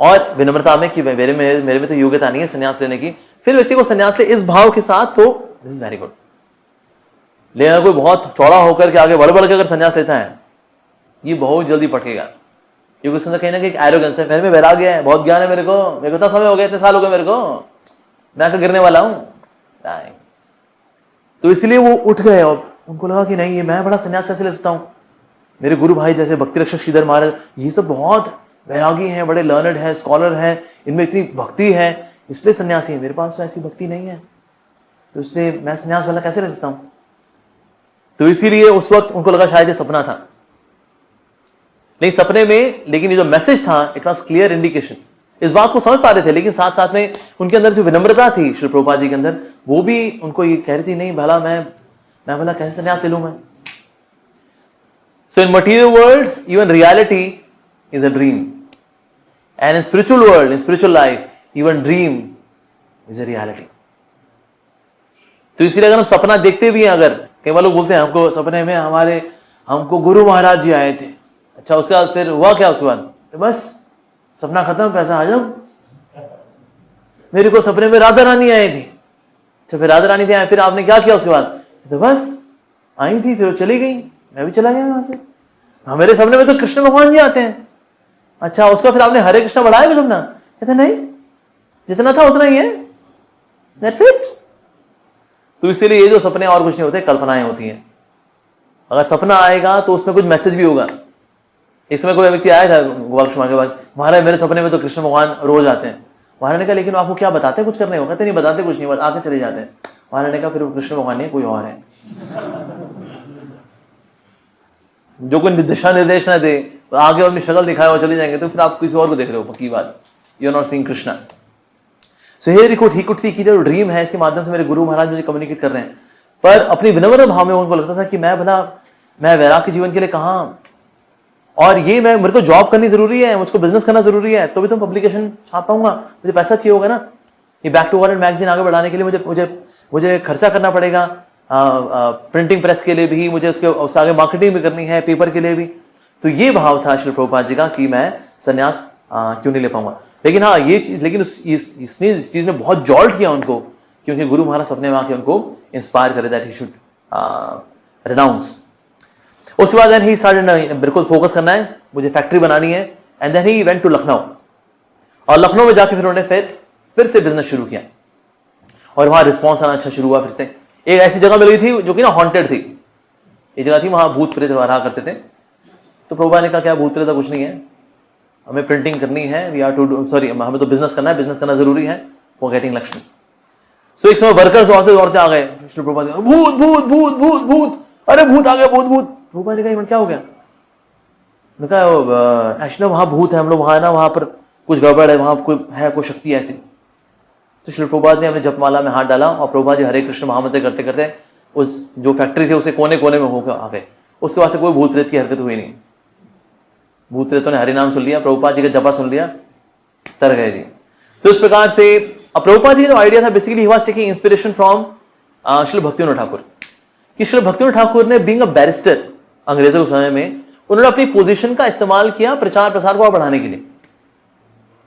और विनम्रता में कि मेरे में तो योग्यता नहीं है संन्यास लेने की, फिर व्यक्ति को संन्यास ले इस भाव के साथ, तो दिस इज वेरी गुड। लेकिन कोई बहुत चौड़ा होकर के आगे बढ़ बढ़ के अगर संन्यास लेता है, ये बहुत जल्दी पटेगा, क्योंकि उसके अंदर कहीं ना कहीं एरोगेंस है, मेरे में वैराग्य है, बहुत ज्ञान है, मेरे को इतना समय हो गया, इतने साल हो गए मेरे को, मैं आकर गिरने वाला हूं। तो इसलिए वो उठ गए और उनको लगा कि नहीं, ये मैं बड़ा संन्यास कैसे ले सकता हूं, मेरे गुरु भाई जैसे भक्ति रक्षक श्रीधर महाराज ये सब बहुत वैरागी हैं, बड़े लर्नड हैं, स्कॉलर हैं, इनमें इतनी भक्ति है, इसलिए सन्यासी है, मेरे पास तो ऐसी भक्ति नहीं है, तो इसलिए मैं संन्यास वाला कैसे ले सकता हूं। तो इसीलिए उस वक्त उनको लगा शायद ये सपना था, लेकिन सपने में, लेकिन ये जो मैसेज था इट वॉज क्लियर इंडिकेशन, इस बात को समझ पा रहे थे, लेकिन साथ साथ में उनके अंदर जो विनम्रता थी श्री प्रभुपाद जी के अंदर, वो भी उनको ये कह रही थी, नहीं भला मैं भला कैसे संन्यास ले लूं मैं। So in material world even reality is a dream, and in spiritual world, in spiritual life, even dream is a reality. तो इसलिए अगर हम सपना देखते भी हैं, अगर कई बार लोग बोलते हैं हमको सपने में हमको गुरु महाराज जी आए थे, अच्छा उसके बाद फिर हुआ क्या, उसके बाद तो बस सपना खत्म, पैसा हजम। मेरे को सपने में राधा रानी आई थी, अच्छा फिर राधा रानी थी आए, फिर आपने क्या किया उसके बाद, तो बस आई थी, फिर वो चली गई, मैं भी चला गया वहां से। मेरे सपने में तो कृष्ण भगवान जी आते हैं, अच्छा उसका फिर आपने हरे कृष्णा बढ़ाया कुछ अपना, कहते नहीं जितना था उतना ही है, दैट्स इट। तो इसीलिए ये जो सपने और कुछ नहीं होते, कल्पनाएं होती हैं। अगर सपना आएगा तो उसमें कुछ मैसेज भी होगा। इसमें कोई व्यक्ति आया था गोपाल कृष्ण के पास, महाराज मेरे सपने में तो कृष्ण भगवान रोज आते हैं। महाराज ने कहा लेकिन आपको क्या बताते, कुछ करने को, कहते नहीं बताते कुछ नहीं, बस आके चले जाते हैं। महाराज ने कहा फिर कृष्ण भगवान नहीं कोई और है, जो कोई दिशा निर्देश ना दे, आगे अपनी शक्ल दिखाए और चले जाएंगे, तो फिर आप किसी और को देख रहे हो, पक्की बात, you are not seeing Krishna. So here he could see कि जो ड्रीम है, इसके माध्यम से मेरे गुरु महाराज मुझे कम्युनिकेट कर रहे हैं, पर अपनी विनम्र भाव में उनको लगता था कि मैं वैराग्य के जीवन के लिए कहाँ, और ये मेरे को जॉब करनी जरूरी है, मुझको बिजनेस करना जरूरी है, तो भी तो पब्लिकेशन छाप पाऊंगा, मुझे पैसा चाहिए होगा ना, ये बैक टू वर्ल्ड मैगजीन आगे बढ़ाने के लिए मुझे खर्चा करना पड़ेगा, प्रिंटिंग प्रेस के लिए भी मुझे उसके आगे मार्केटिंग भी करनी है, पेपर के लिए भी। तो ये भाव था श्री प्रभुपाद जी का कि मैं संन्यास क्यों नहीं ले पाऊंगा। लेकिन हाँ ये चीज, लेकिन इसने इस चीज ने बहुत जॉल्ट किया उनको, क्योंकि गुरु महाराज सपने में आके उनको इंस्पायर करे दैट ही शुड रिनाउंस। उसके बाद देन ही स्टार्टेड, बिल्कुल फोकस करना है, मुझे फैक्ट्री बनानी है, and then he went to Lucknow, और लखनऊ में जाके फिर उन्होंने फिर से बिजनेस शुरू किया, और वहां रिस्पॉन्स आना अच्छा शुरू हुआ। फिर से एक ऐसी जगह मिली थी जो कि ना हॉन्टेड थी, ये जगह थी वहां भूत प्रेत रहा करते थे। तो प्रभुपाद ने कहा क्या भूत प्रेत कुछ नहीं है, हमें प्रिंटिंग करनी है, वी आर टू सॉरी हमें तो बिजनेस करना है, बिजनेस करना जरूरी है फॉर गेटिंग लक्ष्मी। सो एक समय वर्कर्स दौड़ते आ गए, श्री प्रभुपाद भूत भूत भूत भूत भूत, अरे भूत आ गया भूत भूत। प्रभुपाद ने कहा क्या हो गया, ऐसा वहां भूत है, हम लोग वहां ना, वहां पर कुछ गड़बड़ है, वहां कोई शक्ति ऐसी। तो श्री प्रभुपाद ने अपने जपमाला में हाथ डाला, और प्रभुपाद जी हरे कृष्ण महामंत्र करते करते उस जो फैक्ट्री थी उसे कोने कोने में होकर आ गए। उसके बाद से कोई भूत प्रेत की हरकत हुई नहीं, भूत प्रेतों ने हरि नाम सुन लिया, प्रभुपाद जी का जपा सुन लिया, तर गए जी। तो इस प्रकार से अब प्रभुपाद जी का जो आइडिया था, basically he was taking inspiration from Shri Bhaktivinod Thakur, कि श्री भक्तिविनोद ठाकुर ने बीइंग अ बैरिस्टर अंग्रेजों के समय में, उन्होंने अपनी पोजीशन का इस्तेमाल किया प्रचार प्रसार को बढ़ाने के लिए।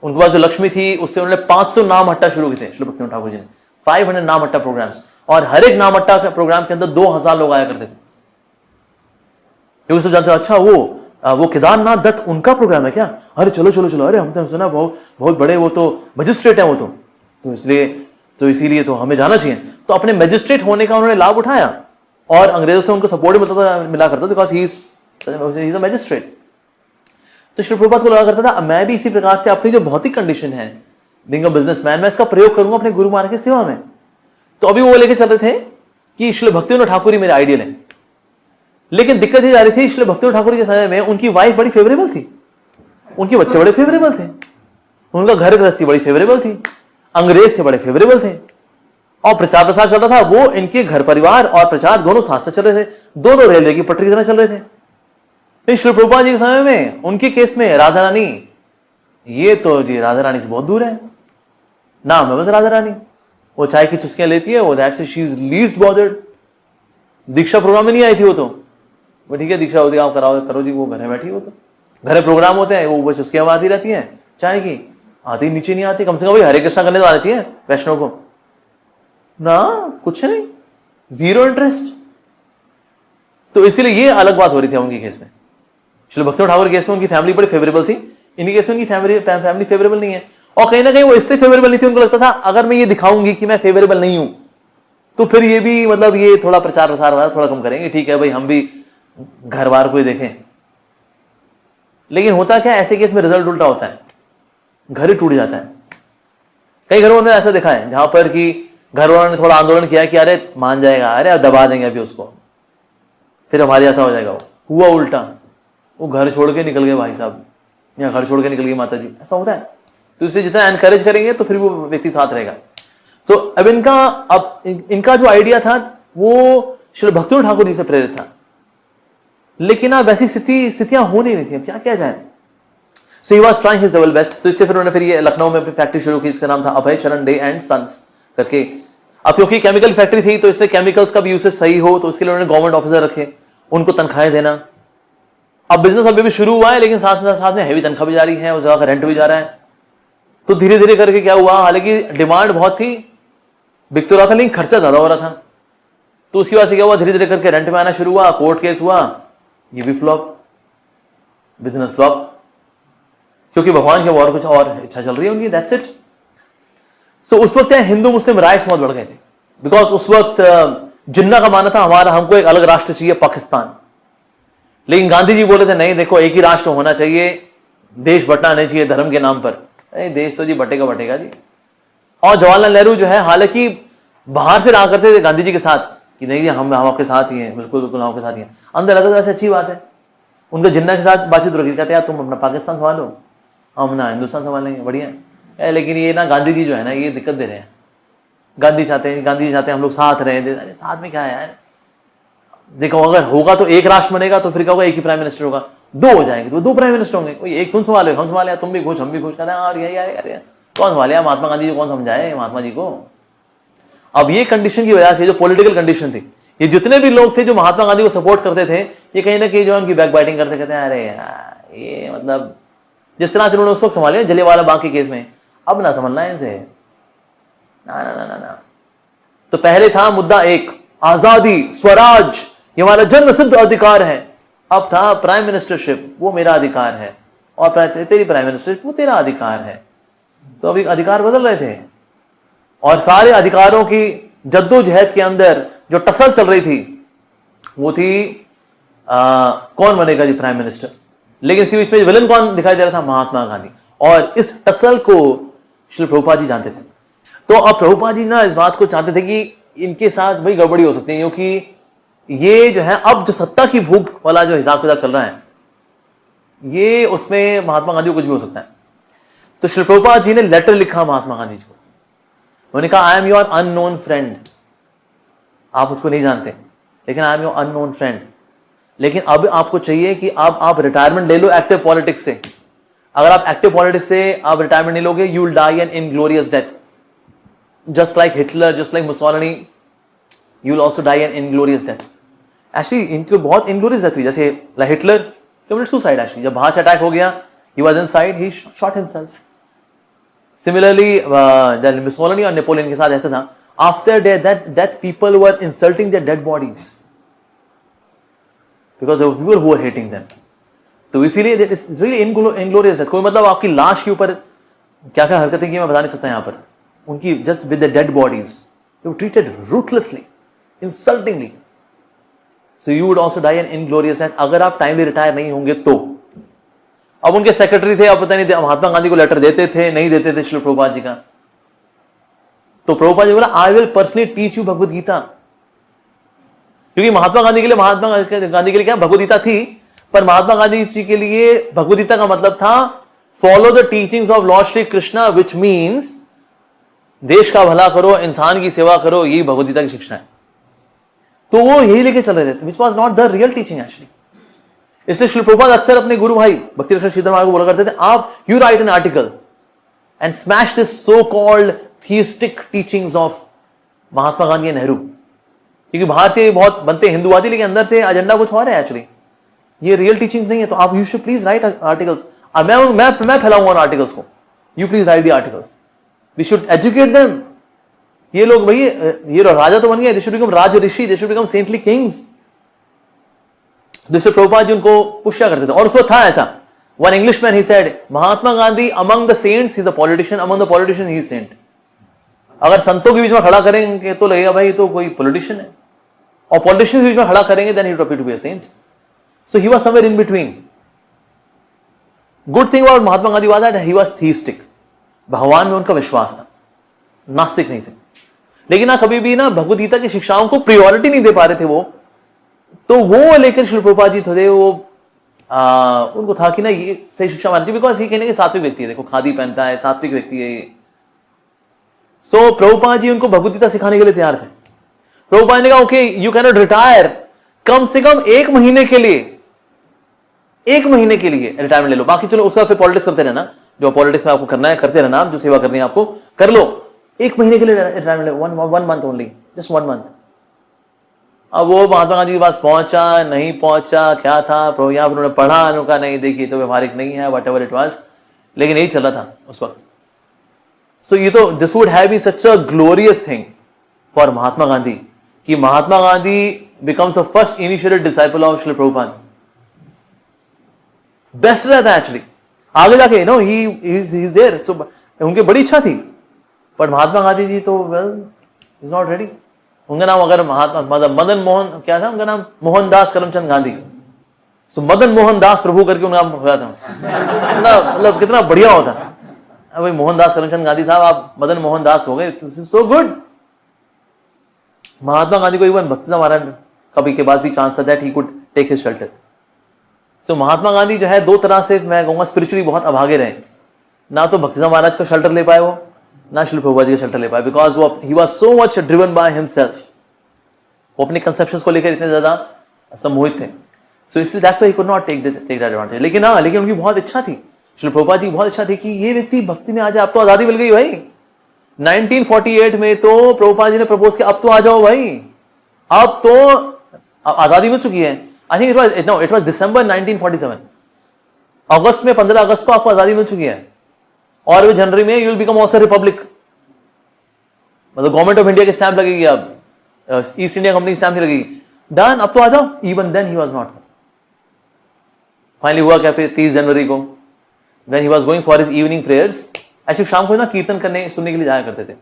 उनके पास जो लक्ष्मी थी उससे उन्होंने 500 नाम हट्टा शुरू किए थे श्री भक्तिविनोद ठाकुर जी ने, 500 नाम हट्टा प्रोग्राम्स, और हर एक नाम हट्टा प्रोग्राम के अंदर 2000 लोग आया करते थे, क्योंकि सब जानते थे अच्छा वो केदारनाथ दत्त उनका प्रोग्राम है क्या, अरे चलो चलो चलो, अरे हम तो सुना बहुत बड़े वो तो मजिस्ट्रेट है वो तो इसीलिए तो हमें जाना चाहिए। तो अपने मजिस्ट्रेट होने का उन्होंने लाभ उठाया, और अंग्रेजों से उनको सपोर्ट मिला करता था, because he is a magistrate. तो श्री प्रभुपाद को लगा करता था मैं भी इसी प्रकार से अपनी जो भौतिक कंडीशन है, बीइंग अ बिजनेसमैन, मैं इसका प्रयोग करूंगा अपने गुरु महाराज की सेवा में। तो अभी वो लेके चल रहे थे कि श्री भक्तिविनोद ठाकुर ही मेरे आइडियल है, लेकिन दिक्कत ये जा रही थी श्री भक्तिविनोद ठाकुर के समय में उनकी वाइफ बड़ी फेवरेबल थी, उनके बच्चे बड़े फेवरेबल थे, उनका घर गृहस्थी बड़ी फेवरेबल थी, अंग्रेज थे बड़े फेवरेबल थे, और प्रचार प्रसार चल रहा था, वो इनके घर परिवार और प्रचार दोनों साथ साथ चल रहे थे, दोनों रेलवे की पटरी की तरह चल रहे थे। श्री प्रभुपाद जी के समय में उनके केस में राधा रानी ये तो जी राधा रानी से बहुत दूर है, नाम है बस राधा रानी, वो चाय की चुस्कियां लेती है, वो that's she is least bothered. दीक्षा प्रोग्राम में नहीं आई थी वो ठीक है दीक्षा होती है, आप कराओ करो जी, वो घर में बैठी, वो तो घर प्रोग्राम होते हैं, वो बस चुस्कियां मारती रहती हैं चाय की, आती नीचे नहीं आती। कम से कम भाई हरे कृष्णा करने तो आना चाहिए वैष्णव को ना, कुछ नहीं, जीरो इंटरेस्ट। तो इसलिए ये अलग बात हो रही थी उनके केस में। श्री भक्तिनाथ ठाकुर केस में उनकी फैमिली बड़ी फेवरेबल थी, इनके केस में उनकी फैमिली फेवरेबल नहीं है। और कहीं ना कहीं वो इसलिए फेवरेबल नहीं थी, उनको लगता था अगर मैं ये दिखाऊंगी कि मैं फेवरेबल नहीं हूं तो फिर ये भी मतलब ये थोड़ा प्रचार प्रसार वाला थोड़ा कम करेंगे, ठीक है भाई हम भी घर बार को ही देखें। लेकिन होता क्या, ऐसे केस में रिजल्ट उल्टा होता है, घर ही टूट जाता है। कई घरों में ऐसा देखा है जहां पर कि घर वालों ने थोड़ा आंदोलन किया कि अरे मान जाएगा, अरे दबा देंगे अभी उसको, फिर हमारे ऐसा हो जाएगा। वो हुआ उल्टा, वो घर छोड़ के निकल गए भाई साहब, या घर छोड़ के निकल गई माता जी, ऐसा होता है। तो इसे जितना एनकरेज करेंगे तो फिर वो व्यक्ति साथ रहेगा। तो अब इनका जो आइडिया था वो श्री भक्तिनाथ ठाकुर जी से प्रेरित था, लेकिन अब वैसी स्थितियां हो नहीं रही थी, अब क्या किया जाए। So he was trying his level best. तो इसलिए फिर उन्होंने फिर ये लखनऊ में फैक्ट्री शुरू की, इसका नाम था अभय चरण डे एंड सन्स करके। अब क्योंकि केमिकल फैक्ट्री थी तो इसलिए केमिकल्स का भी यूसेज सही हो, तो उसके लिए उन्होंने गवर्नमेंट ऑफिसर रखे, उनको तनख्वाहें देना। अब बिजनेस अभी भी शुरू हुआ है, लेकिन साथ में हैवी तनख्वाह भी जा रही है, उस जगह का रेंट भी जा रहा है। तो धीरे धीरे करके क्या हुआ, हालांकि डिमांड बहुत थी, बिक तो रहा था, लेकिन खर्चा ज्यादा हो रहा था। तो उसकी वजह से क्या हुआ, धीरे धीरे करके रेंट में आना शुरू हुआ, कोर्ट केस हुआ, ये भी फ्लॉप, बिजनेस फ्लॉप, क्योंकि भगवान की और कुछ और इच्छा चल रही है उनकी, दैट्स इट। सो उस वक्त हिंदू मुस्लिम राइट्स बहुत बढ़ गए थे, बिकॉज उस वक्त जिन्ना का मानना था हमारा, हमको एक अलग राष्ट्र चाहिए पाकिस्तान। लेकिन गांधी जी बोले थे नहीं, देखो एक ही राष्ट्र होना चाहिए, देश बंटना नहीं चाहिए धर्म के नाम पर। देश तो जी बटेगा जी। और जवाहरलाल नेहरू जो है, हालांकि बाहर से रहा करते थे गांधी जी के साथ कि नहीं जी हम आपके साथ ही हैं, बिल्कुल बिल्कुल आपके साथ ही हैं, अंदर रहता तो ऐसे अच्छी बात है। उनका जिन्ना के साथ बातचीत रखी, कहते यार तुम अपना पाकिस्तान संभालो, हम ना हिंदुस्तान संभालेंगे, बढ़िया है। लेकिन ये ना गांधी जी जो है ना, ये दिक्कत दे रहे हैं। गांधी जी चाहते हैं हम लोग साथ रहें। अरे साथ में क्या है यार, देखो अगर होगा तो एक राष्ट्र बनेगा, तो फिर क्या होगा, एक ही प्राइम मिनिस्टर होगा। दो हो जाएंगे तो दो प्राइम मिनिस्टर होंगे, कोई एक तुम संभालो, हम संभाले, तुम भी खुश हम भी खुश। कहते हैं और यार कौन संभाले, महात्मा गांधी जी कौन समझाए महात्मा जी को। अब ये कंडीशन की वजह से, जो पॉलिटिकल कंडीशन थी, ये जितने भी लोग थे जो महात्मा गांधी को सपोर्ट करते थे, ये कहीं ना कहीं जो उनकी बैक बाइटिंग करते, कहते हैं अरे यार ये मतलब जिस तरह से उन्होंने उस वक्त संभाले जलियांवाला बाग के केस में, अब ना समझना है इनसे, ना ना ना ना ना। तो पहले था मुद्दा एक, आजादी स्वराज ये हमारा जन्म सिद्ध अधिकार है। अब था प्राइम मिनिस्टरशिप, वो मेरा अधिकार है, और तेरी प्राइम मिनिस्टरशिप वो तेरा अधिकार है। तो अभी अधिकार बदल रहे थे, और सारे अधिकारों की जद्दोजहद के अंदर जो टसल चल रही थी वो थी कौन बनेगा जी प्राइम मिनिस्टर। लेकिन इसी बीच में विलन कौन दिखाई दे रहा था, महात्मा गांधी। और इस टसल को श्री प्रभुपाद जी जानते थे। तो अब प्रभुपाद जी ना इस बात को चाहते थे कि इनके साथ भाई गड़बड़ी हो सकती है, क्योंकि ये जो है अब जो सत्ता की भूख वाला जो हिसाब किताब चल रहा है, ये उसमें महात्मा गांधी को कुछ भी हो सकता है। तो श्री प्रभुपाद जी ने लेटर लिखा महात्मा गांधी जी को। उन्होंने कहा I am your unknown friend, आप मुझको नहीं जानते, लेकिन I am your unknown friend. लेकिन अब आपको चाहिए कि अब आप रिटायरमेंट ले लो एक्टिव पॉलिटिक्स से। अगर आप एक्टिव पॉलिटिक्स से आप रिटायरमेंट नहीं लोगे, you will die an inglorious death, just like Hitler, just like Mussolini, you will also die an inglorious death. Actually इनकी बहुत इनग्लोरियस डेथ हुई, जैसे like Hitler committed suicide. Actually जब बाहर से अटैक हो गया, he was inside, he shot himself. Similarly, Mussolini और नेपोलियन के साथ ऐसा था, after their death people were insulting their dead bodies because there were people who were hating them. तो इसीलिए that is really inglorious death। कोई मतलब आपकी लाश के ऊपर क्या क्या हरकतें की मैं बता नहीं सकता यहाँ पर, उनकी just with the dead bodies they were treated ruthlessly, insultingly. So you would also die an inglorious death अगर आप टाइमली रिटायर नहीं होंगे तो। अब उनके सेक्रेटरी थे, अब पता नहीं महात्मा गांधी को लेटर देते थे नहीं देते थे श्री प्रभुपाद जी का। तो प्रभुपाद जी बोला I will personally teach you Bhagavad Gita, क्योंकि महात्मा गांधी के लिए क्या भगवद गीता थी, पर महात्मा गांधी जी के लिए भगवद गीता का मतलब था follow the teachings of Lord Shri Krishna, which means देश का भला करो, इंसान की सेवा करो, यही भगवद गीता की शिक्षा है। तो वो यही लेके चल रहे थे, which was not the real teaching actually. इसलिए श्री प्रभुपाद अक्सर अपने गुरु भाई भक्ति रक्षक श्रीधर महाराज को बोला करते थे, आप you write an article and smash this so called theistic teachings of Mahatma Gandhi and Nehru, क्योंकि बाहर से बहुत बनते हिंदूवादी लेकिन अंदर से एजेंडा कुछ और है एक्चुअली, ये रियल टीचिंग्स नहीं है। तो आप you should please write articles. मैं फैलाऊंगा उन आर्टिकल्स को, you please write the articles, we should educate them. ये लोग भाई ये राजा तो बन गए, they should become raj rishi, they should become saintly kings. दूसरे प्रभुपाद जी उनको पुश करते थे और उसको था ऐसा, one Englishman he said Mahatma Gandhi among the saints he is a politician, among the politician he is saint. अगर संतों के बीच में खड़ा करेंगे तो लगेगा भाई तो कोई पॉलिटिशियन है, और पॉलिटिशियंस के बीच में खड़ा करेंगे then he would appear to be a saint. So he was somewhere in between. Good thing about Mahatma Gandhi was that he was theistic, भगवान में उनका विश्वास था, नास्तिक नहीं थे। लेकिन ना कभी भी ना भगवद गीता की शिक्षाओं को प्रायोरिटी नहीं दे पा रहे थे वो, तो वो लेकर श्री प्रभुपाद जी थे वो उनको था कि ना ये सही शिक्षा माननी चाहिए, बिकॉज ये कहने के सात्विक व्यक्ति है, देखो खादी पहनता है, सात्विक व्यक्ति है ये। सो प्रभुपाद जी उनको भगवद गीता सिखाने के लिए तैयार थे। प्रभुपाद ने कहा okay you can not retire, कम से कम 1 महीने के लिए, 1 महीने के लिए रिटायरमेंट ले लो, बाकी चलो उसका फिर पॉलिटिक्स करते रहना, जो पॉलिटिक्स में आपको करना है करते रहना, आप जो सेवा करनी है आपको कर लो, 1 महीने के लिए रिटायरमेंट ले, one month only, just 1 month. अब वो महात्मा गांधी के पास पहुंचा नहीं पहुंचा क्या था, यहाँ पर उन्होंने पढ़ा, उन्होंने नहीं देखिए तो व्यवहारिक नहीं है, वट एवर इट वॉज, लेकिन यही चल रहा था उस वक्त। सो ये तो this would have been such a glorious thing for Mahatma Gandhi कि Mahatma Gandhi becomes the first initiated disciple of Shri Prabhupada. Best रहता है एक्चुअली आगे जाके, no he is there. So उनकी बड़ी इच्छा थी, पर महात्मा गांधी जी तो वेल इज नॉट रेडी। उनका नाम अगर महात्मा मदन मोहन क्या था उनका नाम, मोहनदास करमचंद गांधी। सो मदन मोहनदास प्रभु करके उनका नाम होया था, मतलब कितना बढ़िया होता। भाई मोहनदास करमचंद गांधी साहब आप मदन मोहनदास हो गए, सो गुड। महात्मा गांधी को इवन भक्ति महाराज कभी के पास भी चांस था that he could take his shelter. So Mahatma Gandhi जो है 2 तरह से मैं कहूंगा स्पिरिचुअली बहुत अभागे रहे, ना तो भक्ति महाराज का शेल्टर ले पाए वो, ना श्री प्रभुपाद जी का शेल्टर ले पाए, बिकॉज वो he was so much driven by himself, वो अपने कंसेप्शंस को लेकर इतने ज्यादा सम्मोहित थे। सो इसलिए that's why he could not take that advantage. लेकिन हाँ, लेकिन उनकी बहुत इच्छा थी, श्री प्रभुपाद जी की बहुत इच्छा थी कि ये व्यक्ति भक्ति में आ जाए। अब तो आजादी मिल गई भाई, 1948 में तो प्रभुपाद जी ने प्रपोज किया अब तो आ जाओ भाई, अब तो आजादी मिल चुकी है। आई थिंक इट वाज दिसंबर 1947, अगस्त में 15 अगस्त को आपको आजादी मिल चुकी है, और जनवरी में you will become also Republic, मतलब गवर्नमेंट ऑफ इंडिया की स्टैंप लगेगी, अब ईस्ट इंडिया कंपनी स्टैंप नहीं लगेगी, डन अब तो आ जाओ। Even then he was not. Finally हुआ क्या फिर 30 जनवरी को, when he was going for his evening prayers. ऐसे शाम को ना कीर्तन करने सुनने के लिए जाया करते थे,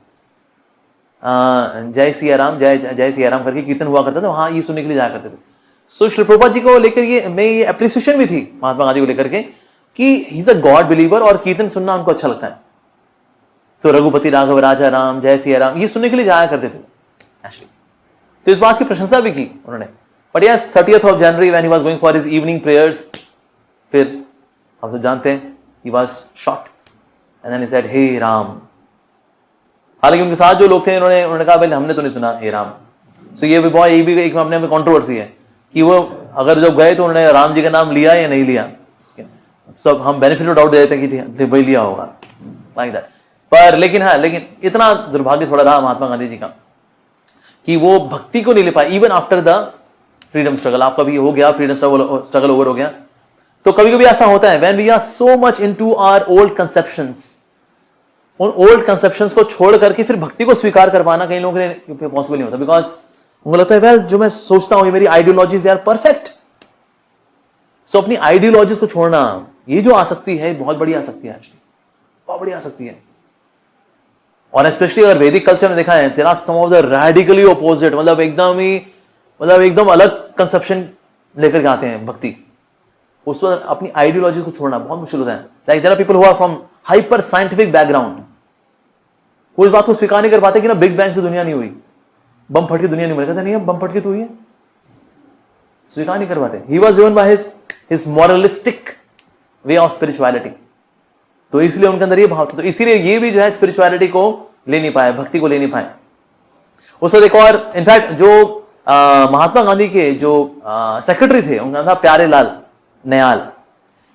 जय सिया राम जय सिया राम करके कीर्तन हुआ करता था वहां, ये सुनने के लिए जाया करते थे। सो श्री प्रभुपाद जी को लेकर ये एप्रिसिएशन भी थी महात्मा गांधी को लेकर के कि ही इज अ गॉड बिलीवर और कीर्तन सुनना उनको अच्छा लगता है। तो रघुपति राघव राजा राम जय सिया राम ये सुनने के लिए जाया करते थे एक्चुअली, तो इस बात की प्रशंसा भी की उन्होंने। But yes 30th of January when he was going for his evening prayers, फिर हम सब जानते हैं he was shot and then he said हे राम। हालांकि उनके साथ जो लोग थे उन्होंने कहा भाई हमने तो नहीं सुना हे राम। सो ये भी बहुत ये भी एक अपने में कंट्रोवर्सी है कि वो अगर जब गए तो उन्होंने राम जी का नाम लिया या नहीं लिया, सब हम बेनिफिट ऑफ डाउट दे देते हैं कि भाई लिया होगा लाइक दैट। पर लेकिन हाँ, लेकिन इतना दुर्भाग्य थोड़ा रहा महात्मा गांधी जी का कि वो भक्ति को नहीं ले पाए even after the freedom struggle. आपका भी हो गया फ्रीडम स्ट्रगल ओवर हो गया, तो कभी कभी ऐसा होता है when we are so much into our old conceptions, उन ओल्ड कंसेप्शंस को छोड़ करके फिर भक्ति को स्वीकार कर पाना कई लोगों के लिए पॉसिबल नहीं होता, बिकॉज उनको लगता है वेल जो मैं सोचता हूं ये मेरी आइडियोलॉजीज दे आर परफेक्ट। सो अपनी आइडियोलॉजीज को छोड़ना, ये जो आसक्ति है बहुत बड़ी आसक्ति है एक्चुअली, बहुत बड़ी आसक्ति है। और स्पेशली अगर वैदिक कल्चर में देखा है तेरा सम ऑफ द रेडिकली ऑपोजिट, मतलब एकदम अलग कंसेप्शन लेकर के आते हैं भक्ति, उस वक्त अपनी आइडियोलॉजी को छोड़ना बहुत मुश्किल होता है। Like there are people who are from hyper scientific background, वो इस बात को स्वीकार नहीं कर पाते कि ना बिग बैंग से दुनिया नहीं हुई, बम फट के दुनिया नहीं बनी, कहते नहीं बम फट के तो हुई है, स्वीकार नहीं कर पाते। He was driven by his moralistic way of spirituality, तो इसलिए उनके अंदर ये भाव था, तो इसीलिए ये भी जो है स्पिरिचुअलिटी को ले नहीं पाए, भक्ति को ले नहीं पाए। उसको एक और इनफैक्ट जो महात्मा गांधी के जो सेक्रेटरी थे उनका नाम था प्यारे लाल, Nayal.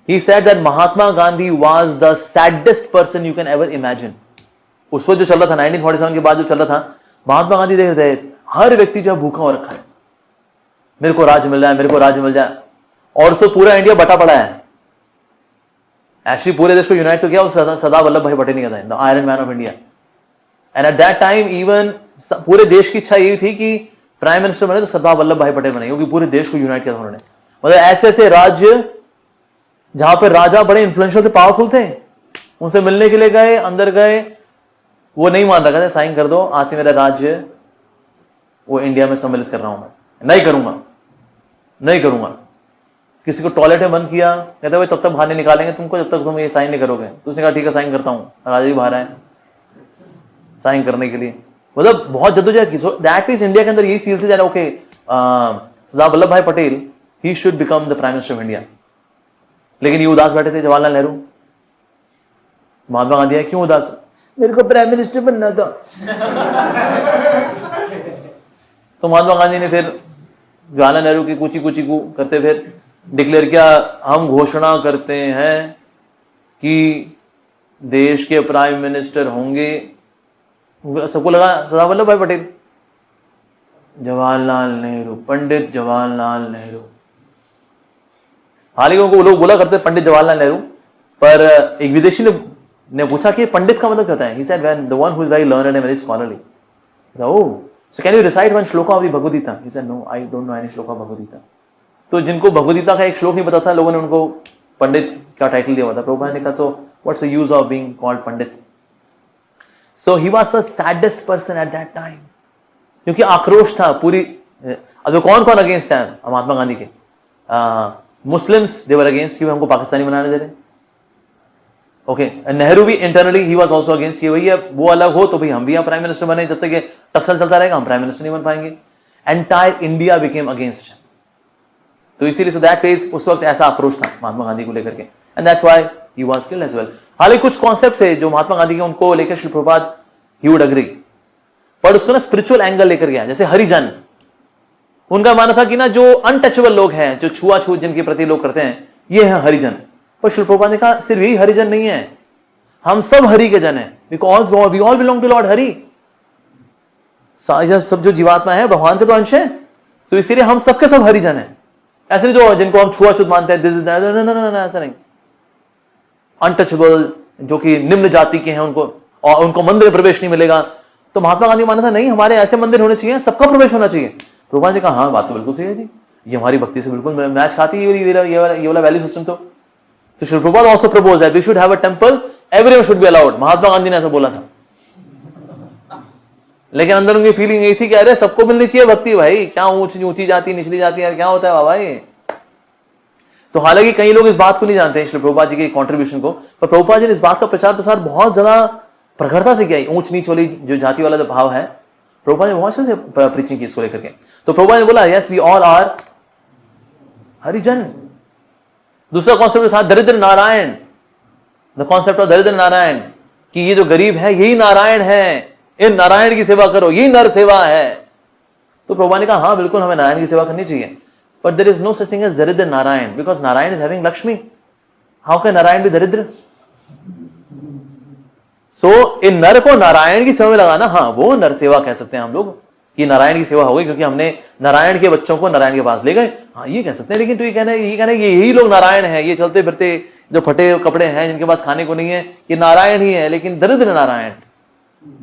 He said that Mahatma Gandhi was the saddest person you can ever imagine. उस वक्त जो चल रहा था 1947 के बाद जो चल रहा था, महात्मा गांधी देख रहे थे हर व्यक्ति जो भूखा हो रखा है, मेरे को राज मिल जाए, मेरे को राज मिल जाए, और उसको पूरा इंडिया बटा पड़ा है। एक्चुअली पूरे देश को यूनाइट तो किया सरदार वल्लभ भाई पटेल ने किया था, the iron man of India. And at that time even पूरे देश की इच्छा यही थी कि प्राइम मिनिस्टर बने तो सरदार वल्लभ भाई पटेल बने, क्योंकि पूरे देश को यूनाइट किया था उन्होंने। मतलब ऐसे ऐसे राज्य जहां पर राजा बड़े इन्फ्लुएंशियल थे, पावरफुल थे, उनसे मिलने के लिए गए, अंदर गए, वो नहीं मान रहा, कहते साइन कर दो, आज से मेरा राज्य वो इंडिया में सम्मिलित कर रहा हूं, मैं नहीं करूंगा, नहीं करूंगा। किसी को टॉयलेट में बंद किया, कहते भाई तब तक बाहर नहीं निकालेंगे तुमको जब तक तुम ये साइन नहीं करोगे। तो उसने कहा ठीक है साइन करता हूं, राजा जी बाहर आए साइन करने के लिए। मतलब बहुत जद्दोजहद की। सो दैट इज इंडिया के अंदर यही फील थी दैट ओके सरदार वल्लभ भाई Patel he should become the prime minister of India. लेकिन ये उदास बैठे थे जवाहरलाल नेहरू। महात्मा गांधी है क्यों उदास? मेरे को प्राइम मिनिस्टर बनना था। तो महात्मा गांधी ने फिर जवाहरलाल नेहरू की कुची कुची को करते फिर डिक्लेयर किया, हम घोषणा करते हैं कि देश के प्राइम मिनिस्टर होंगे, सबको लगा सरदार वल्लभ भाई पटेल, जवाहरलाल नेहरू, पंडित जवाहरलाल नेहरू। हालांकि उनको लोग बोला करते पंडित जवाहरलाल नेहरू, पर एक विदेशी ने पूछा कि पंडित का मतलब क्या होता है? He said when the one who is very learned and very scholarly. Oh, so can you recite one shloka of the Bhagavad Gita? He said no, I don't know any shloka of Bhagavad Gita. तो जिनको भगवद गीता का एक श्लोक नहीं पता था, लोगों ने उनको पंडित का टाइटल दिया हुआ था। प्रभुपाद ने कहा so what's the use of being called Pandit? So he was the saddest person at that time. क्योंकि आक्रोश था पूरी। अब कौन कौन अगेंस्ट है महात्मा गांधी के? मुस्लिम्स दे वर अगेंस्ट कि हमको पाकिस्तानी बनाने दे रहे। ओके, नेहरू भी internally he was also against कि भैया वो अलग हो तो भाई हम भी यहाँ प्राइम मिनिस्टर बने, जब तक ये टसल चलता रहेगा हम प्राइम मिनिस्टर नहीं बन पाएंगे। Entire India became against. तो इसीलिए सो दैट फेज उस वक्त ऐसा आक्रोश था महात्मा गांधी को लेकर के, and that's why he was killed as well. हालांकि कुछ कॉन्सेप्ट्स है जो महात्मा गांधी के उनको लेकर Shri Prabhupada he would agree, पर उसको ना स्पिरिचुअल एंगल लेकर गया। जैसे हरिजन, उनका मानना था कि ना जो अनटचेबल लोग हैं, जो छुआछूत जिनके प्रति लोग करते हैं, ये है हरिजन। पर श्री प्रभुपाद ने कहा सिर्फ यही हरिजन नहीं है, हम सब हरि के जन हैं, because we all belong to lord Hari. सब जो जीवात्मा है भगवान के तो अंश है, तो इसीलिए हम सबके सब हरिजन हैं। ऐसे नहीं जो जिनको हम छुआछूत मानते हैं, दिस इज ऐसा नहीं। अनटचेबल जो कि निम्न जाति के हैं उनको मंदिर में प्रवेश नहीं मिलेगा। तो महात्मा गांधी माना था नहीं, हमारे ऐसे मंदिर होने चाहिए, सबका प्रवेश होना चाहिए। प्रभुपाद ने कहा हाँ बात तो बिल्कुल सही है जी, ये हमारी भक्ति से बिल्कुल मैच खाती है ये वाला वैल्यू सिस्टम। तो Shri Prabhupada also propose that we should have a temple, everyone should be allowed. Mahatma Gandhi ने ऐसा बोला था, लेकिन अंदर उनकी फीलिंग यही थी कि अरे सबको मिलनी चाहिए भक्ति, भाई क्या ऊंची जाति निचली जाति यार क्या होता है बाबा ये। तो हालांकि कई लोग इस बात को नहीं जानते हैं श्री प्रभुपाद जी के कॉन्ट्रीब्यूशन को, पर प्रभुपाद जी ने इस बात का प्रचार प्रसार बहुत ज्यादा प्रखरता से किया। ऊंच नीच वाली जो जाति वाला जो भाव है, प्रभुपाद ने बहुत से प्रीचिंग की इसको लेकर के। तो प्रभुपाद ने बोला यस वी ऑल आर हरिजन। दूसरा कॉन्सेप्ट था दरिद्र नारायण, द कॉन्सेप्ट ऑफ दरिद्र नारायण, कि ये जो गरीब है यही नारायण है, इन नारायण की सेवा करो, यही नर सेवा है। तो प्रभुपाद ने कहा हाँ बिल्कुल हमें नारायण की सेवा करनी चाहिए, but there is no such thing as daridra Narayan, because Narayan is having Lakshmi. How can Narayan be daridra? So इन नर को नारायण की सेवा में लगाना, हाँ वो नर सेवा कह सकते हैं हम लोग कि नारायण की सेवा हो गई, क्योंकि हमने नारायण के बच्चों को नारायण के पास ले गए, हाँ ये कह सकते हैं। लेकिन तो ये कहना है यही लोग नारायण हैं, ये चलते फिरते जो फटे कपड़े हैं जिनके पास खाने को नहीं है, ये नारायण ही है, लेकिन दरिद्र नारायण।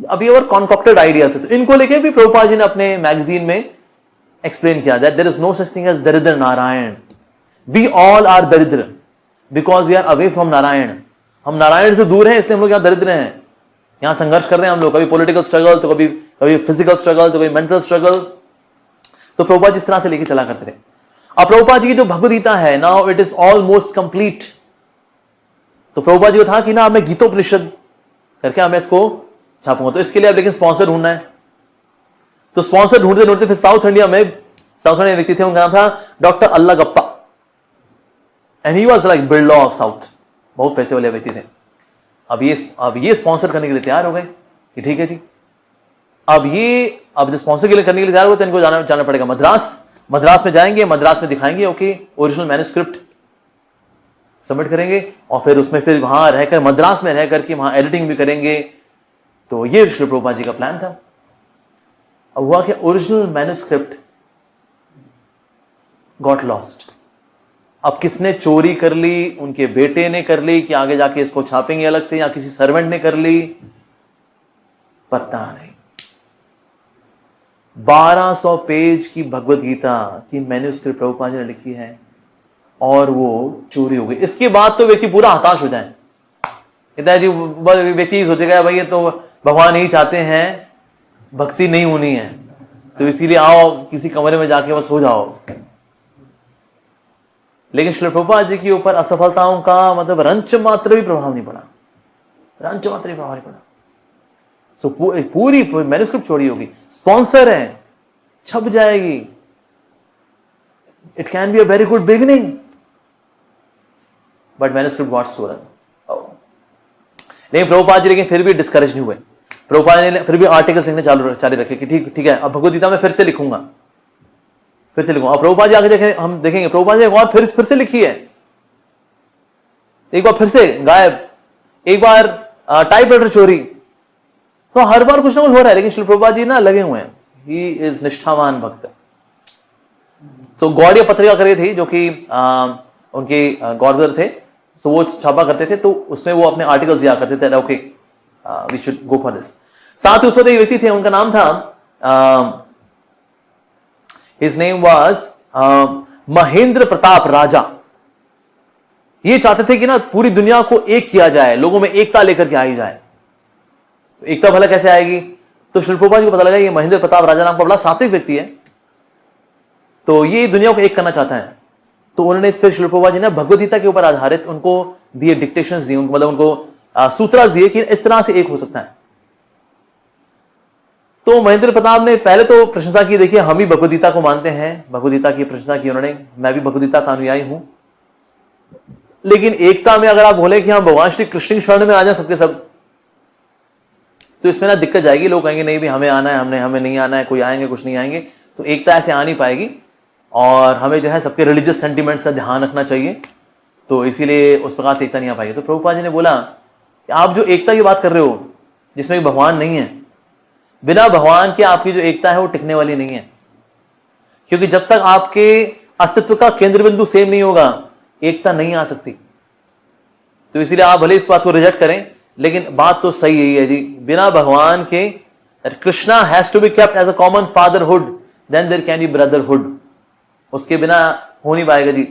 अब ये और कॉन्कॉक्टेड आइडियाज है। तो इनको लेके भी प्रभुपाद जी ने अपने मैगजीन में एक्सप्लेन किया that there is no such thing as daridra Narayan, we all are daridra because we are away from Narayan. हम नारायण से दूर हैं, इसलिए हम लोग यहाँ दरिद्र हैं, यहाँ संघर्ष कर रहे हैं हम लोग, कभी पॉलिटिकल स्ट्रगल तो कभी फिजिकल स्ट्रगल तो कभी मेंटल स्ट्रगल। तो प्रभुपाद जी इस तरह से लेके चला करते थे। अब प्रभुपाद जी की जो भगवद गीता है now it is almost complete. तो प्रभुपाद जी को था कि ना मैं गीतोपनिषद करके हमें इसको छापूंगा, तो इसके लिए अब लेकिन स्पॉन्सर ढूंढना है। तो स्पॉन्सर ढूंढते ढूंढते फिर साउथ इंडिया व्यक्ति थे, उनका नाम था डॉक्टर अल्ला गप्पा, and he was like Birla of south, बहुत पैसे वाले व्यक्ति थे। अब ये स्पॉन्सर करने के लिए तैयार हो गए कि ठीक है जी, अब जो स्पॉन्सर के लिए करने के लिए तैयार हुए तो इनको जाना पड़ेगा मद्रास में जाएंगे, मद्रास में दिखाएंगे ओके ओरिजिनल मैन्युस्क्रिप्ट सबमिट करेंगे और फिर उसमें फिर वहां रहकर मद्रास में रह करके वहां एडिटिंग भी करेंगे। तो ये श्रील प्रभुपाद जी का प्लान था। अब हुआ कि ओरिजिनल मैन्युस्क्रिप्ट गॉट लॉस्ट। अब किसने चोरी कर ली, उनके बेटे ने कर ली कि आगे जाके इसको छापेंगे अलग से, या किसी सर्वेंट ने कर ली, पता नहीं। 1200 पेज की भगवत गीता की मैन्युस्क्रिप्ट प्रभुपाद जी ने लिखी है और वो चोरी हो गई। इसके बाद तो व्यक्ति पूरा हताश हो जाए, कहता है जी, व्यक्ति सोचेगा भाई ये तो भगवान ही चाहते हैं भक्ति नहीं होनी है, तो इसीलिए आओ किसी कमरे में जाके बस सो जाओ। लेकिन श्रील प्रभुपाद जी के ऊपर असफलताओं का मतलब रंच मात्र भी प्रभाव नहीं पड़ा, रंच मात्र भी प्रभाव नहीं पड़ा। सो पूरी मैन्युस्क्रिप्ट चोरी होगी, स्पॉन्सर है, छप जाएगी। It can be a very good beginning, but manuscript got stolen. लेकिन प्रभुपाद जी फिर भी डिस्करेज नहीं हुए। प्रभुपाद ने फिर भी आर्टिकल्स लिखने चालू रखे कि ठीक है, अब भगवद गीता में फिर से लिखूंगा, फिर से लिखूंगा। और प्रभुपाद जी आगे हम देखेंगे, प्रभुपाद जी एक बार फिर से लिखी है, एक बार फिर से गायब, एक बार टाइपराइटर चोरी। तो हर बार कुछ ना कुछ हो रहा है। लेकिन श्री प्रभुपाद जी ना लगे हुए हैं, ही इज निष्ठावान भक्त। तो गौड़ीय पत्रिका करे थी जो कि उनके गवर्नर थे, सो वो छापा करते थे, तो उसमें वो अपने आर्टिकल्स दिया करते थे, okay we should go for this. साथ ही उस वक्त एक व्यक्ति थे, उनका नाम था his name was Mahendra Pratap Raja. ये चाहते थे कि ना पूरी दुनिया को एक किया जाए, लोगों में एकता लेकर के आई जाए। तो एकता भला कैसे आएगी? तो श्री प्रभुपाद जी को पता लगा ये महेंद्र प्रताप राजा नाम का बड़ा सात्विक व्यक्ति है, तो ये दुनिया को एक करना चाहता है। तो उन्होंने फिर श्री प्रभुपाद जी ने भगवद गीता के ऊपर आधारित उनको दिए डिक्टेशंस दिए, उनको मतलब उनको सूत्रास दिए कि इस तरह से एक हो सकता है। तो महेंद्र प्रताप ने पहले तो प्रशंसा की, देखिए हम ही भगवद गीता को मानते हैं, भगवद गीता की प्रशंसा की उन्होंने, मैं भी भगवद गीता का अनुयायी हूं। लेकिन एकता में अगर आप बोले कि हम भगवान श्री कृष्ण की शरण में आ जाए सबके सब, तो इसमें ना दिक्कत जाएगी। लोग कहेंगे नहीं भी हमें आना है, हमें नहीं आना है, कोई आएंगे कुछ नहीं आएंगे, तो एकता ऐसे आ नहीं पाएगी। और हमें जो है सबके रिलीजियस सेंटिमेंट्स का ध्यान रखना चाहिए, तो इसीलिए उस प्रकार से एकता नहीं आ पाएगी। तो प्रभुपाद जी ने बोला कि आप जो एकता की बात कर रहे हो जिसमें भगवान नहीं है, बिना भगवान के आपकी जो एकता है वो टिकने वाली नहीं है। क्योंकि जब तक आपके अस्तित्व का केंद्र बिंदु सेम नहीं होगा, एकता नहीं आ सकती। तो इसीलिए आप भले इस बात को रिजेक्ट करें, लेकिन बात तो सही यही है जी, बिना भगवान के Krishna has to be kept as a common fatherhood, then there can be brotherhood. उसके बिना हो नहीं पाएगा जी।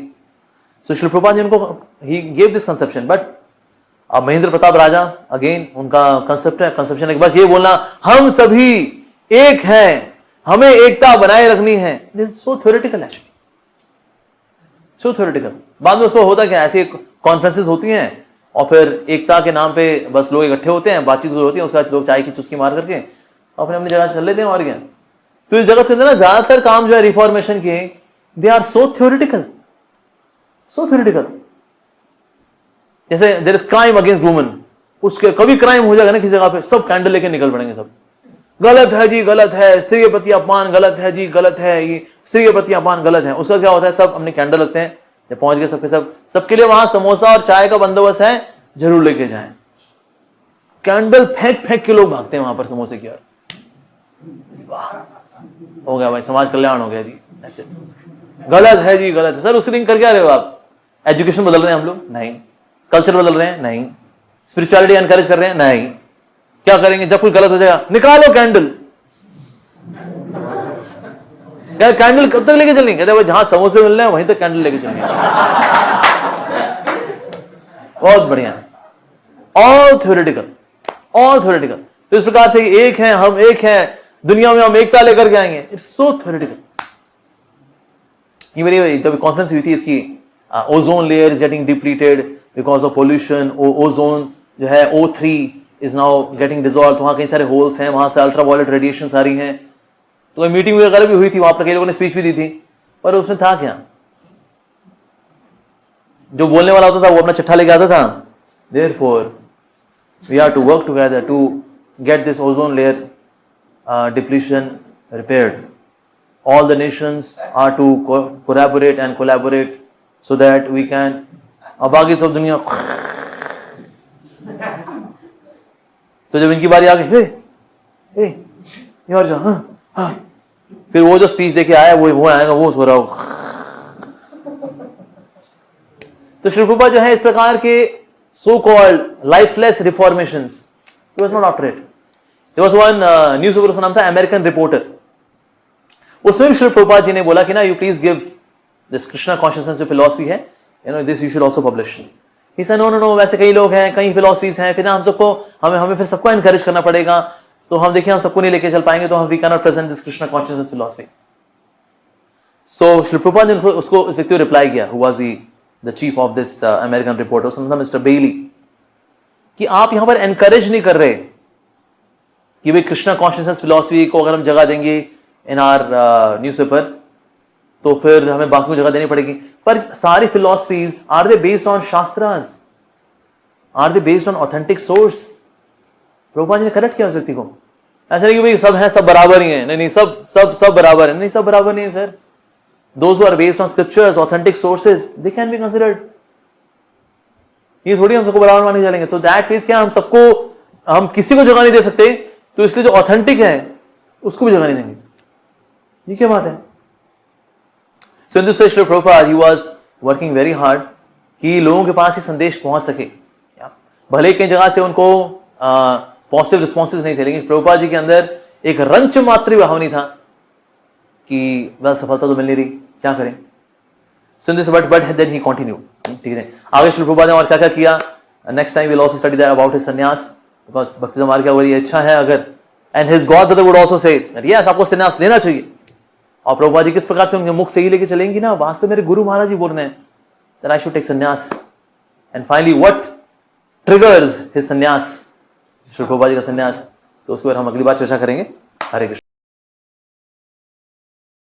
सो श्री प्रभुपाद जी उनको he gave this conception. But अब महेंद्र प्रताप राजा अगेन उनका कंसेप्शन है कि बस ये बोलना हम सभी एक हैं, हमें एकता बनाए रखनी है। This is so theoretical actually, so theoretical. बाद में उसको होता क्या, ऐसी कॉन्फ्रेंसेस होती हैं और फिर एकता के नाम पे बस लोग इकट्ठे होते हैं, बातचीत होती है, उसके बाद लोग चाय की चुस्की मार करके अपने अपनी जगह चल लेते हैं और क्या। तो इस जगत के अंदर ना ज्यादातर काम जो है रिफॉर्मेशन के, they are so theoretical, so theoretical. जैसे there is crime against women, उसके कभी क्राइम हो जाएगा ना किसी जगह पे, सब कैंडल लेके निकल पड़ेंगे, सब गलत है जी, गलत है, स्त्री के प्रति अपमान गलत है जी, गलत है, ये स्त्री के प्रति अपमान गलत है। उसका क्या होता है, सब अपने कैंडल रखते हैं, जब पहुंच गए सबके सब, सबके लिए वहां समोसा और चाय का बंदोबस्त है, जरूर लेके जाएं। कैंडल फेंक फेंक के लोग भागते हैं वहां पर समोसे की ओर। वाह, हो गया भाई, समाज कल्याण हो गया जी। ऐसे गलत है जी, गलत है। सर उसके लिंक कर क्या रहे हो आप? एजुकेशन बदल रहे हैं हम लोग? नहीं। कल्चर बदल रहे हैं? नहीं। स्पिरिचुअलिटी एनकरेज कर रहे हैं? नहीं। क्या करेंगे जब कुछ गलत हो जाएगा? निकालो कैंडल। कैंडल कब तक लेके चलेंगे? कहते भाई जहां समोसे मिल रहे हैं वहीं तक कैंडल लेके चलेंगे। बहुत बढ़िया, ऑल थ्योरेटिकल, ऑल थ्योरेटिकल। तो इस प्रकार से एक हैं, हम एक हैं, दुनिया में हम एकता लेकर के आएंगे, इट्स सो थ्योरेटिकल। ये मेरी जब कॉन्फ्रेंस हुई थी इसकी, ozone layer is getting depleted because of pollution, ozone जो है O3 is now getting dissolve, वहां कई सारे होल्स हैं, वहां से अल्ट्रावायलेट रेडिएशन आ रही हैं। तो मीटिंग वगैरह भी हुई थी, वहां पर कई लोगों ने स्पीच भी दी थी, पर उसमें था क्या, जो बोलने वाला होता था वो अपना चिट्ठा लेके आता था, therefore we have to work together to get this ozone layer depletion repaired. All the nations are to collaborate and collaborate so that we can और बाकी सब दुनिया। तो जब इनकी बारी आ गई, ये और जा, हाँ, फिर वो जो स्पीच देके आया वो आएगा, वो सो रहा होगा। तो श्री प्रभुपाद जो है इस प्रकार के so called lifeless reformations, he was not after it. There was one newspaper, उसका नाम था अमेरिकन रिपोर्टर। उसमें भी श्री प्रभुपाद जी ने बोला कि ना, you please give this Krishna consciousness जो फिलॉसफी है, you know, this you should also publish. He said no no no, वैसे कई लोग हैं, कई फिलॉसफीज हैं, फिर ना हम सबको हमें फिर सबको एनकरेज करना पड़ेगा, तो हम देखिए हम सबको नहीं लेके चल पाएंगे, तो हम we can not present this Krishna consciousness philosophy. So Shri Prabhupada ने उसको उस व्यक्ति को रिप्लाई किया, who was the chief of this American reporter, उसका नाम था मिस्टर बेली, कि आप यहां पर एनकरेज नहीं कर रहे कि भाई कृष्णा कॉन्शियसनेस फिलॉसफी को अगर हम जगह देंगे इन आर न्यूज़पेपर तो फिर हमें बाकी को जगह देनी पड़ेगी। पर सारी philosophies are they based on shastras, are they based on authentic source. Prabhupada ji ने करेक्ट किया उस व्यक्ति को। ऐसा नहीं कि भाई सब है, सब बराबर ही है, नहीं सब बराबर है, नहीं सब बराबर नहीं है sir. Those who are based on scriptures, authentic sources, they can be considered. ये थोड़ी हम सबको बराबर माने चलेंगे। तो दैट मींस क्या, हम किसी को जगह नहीं दे सकते, तो इसलिए जो ऑथेंटिक है उसको भी जगह नहीं देंगे। ये क्या बात है? So in this way Shri Prabhupada he was working very hard कि लोगों के पास ये संदेश पहुंच सके। भले कई जगह से उनको पॉजिटिव रिस्पॉन्सेज नहीं थे, लेकिन प्रभुपाद जी के अंदर एक रंच मात्र भाव नहीं था कि वेल सफलता तो मिल नहीं रही, क्या करें। So in this but then he continued. ठीक है, आगे श्री प्रभुपाद ने और क्या क्या किया, next time will also study that about his संन्यास, बिकॉज़ भक्ति समाज की बड़ी इच्छा है अगर, and his God brother would also say that yes आपको संन्यास लेना चाहिए। और प्रभुपाद जी किस प्रकार से उनके मुख से ही लेके चलेंगी ना, वास्तव में मेरे गुरु महाराज जी बोल रहे हैं दैट आई शुड टेक संन्यास। And finally what triggers his संन्यास, श्री प्रभुपाद जी का संन्यास, तो उसके बारे में हम अगली बार चर्चा करेंगे। हरे कृष्ण।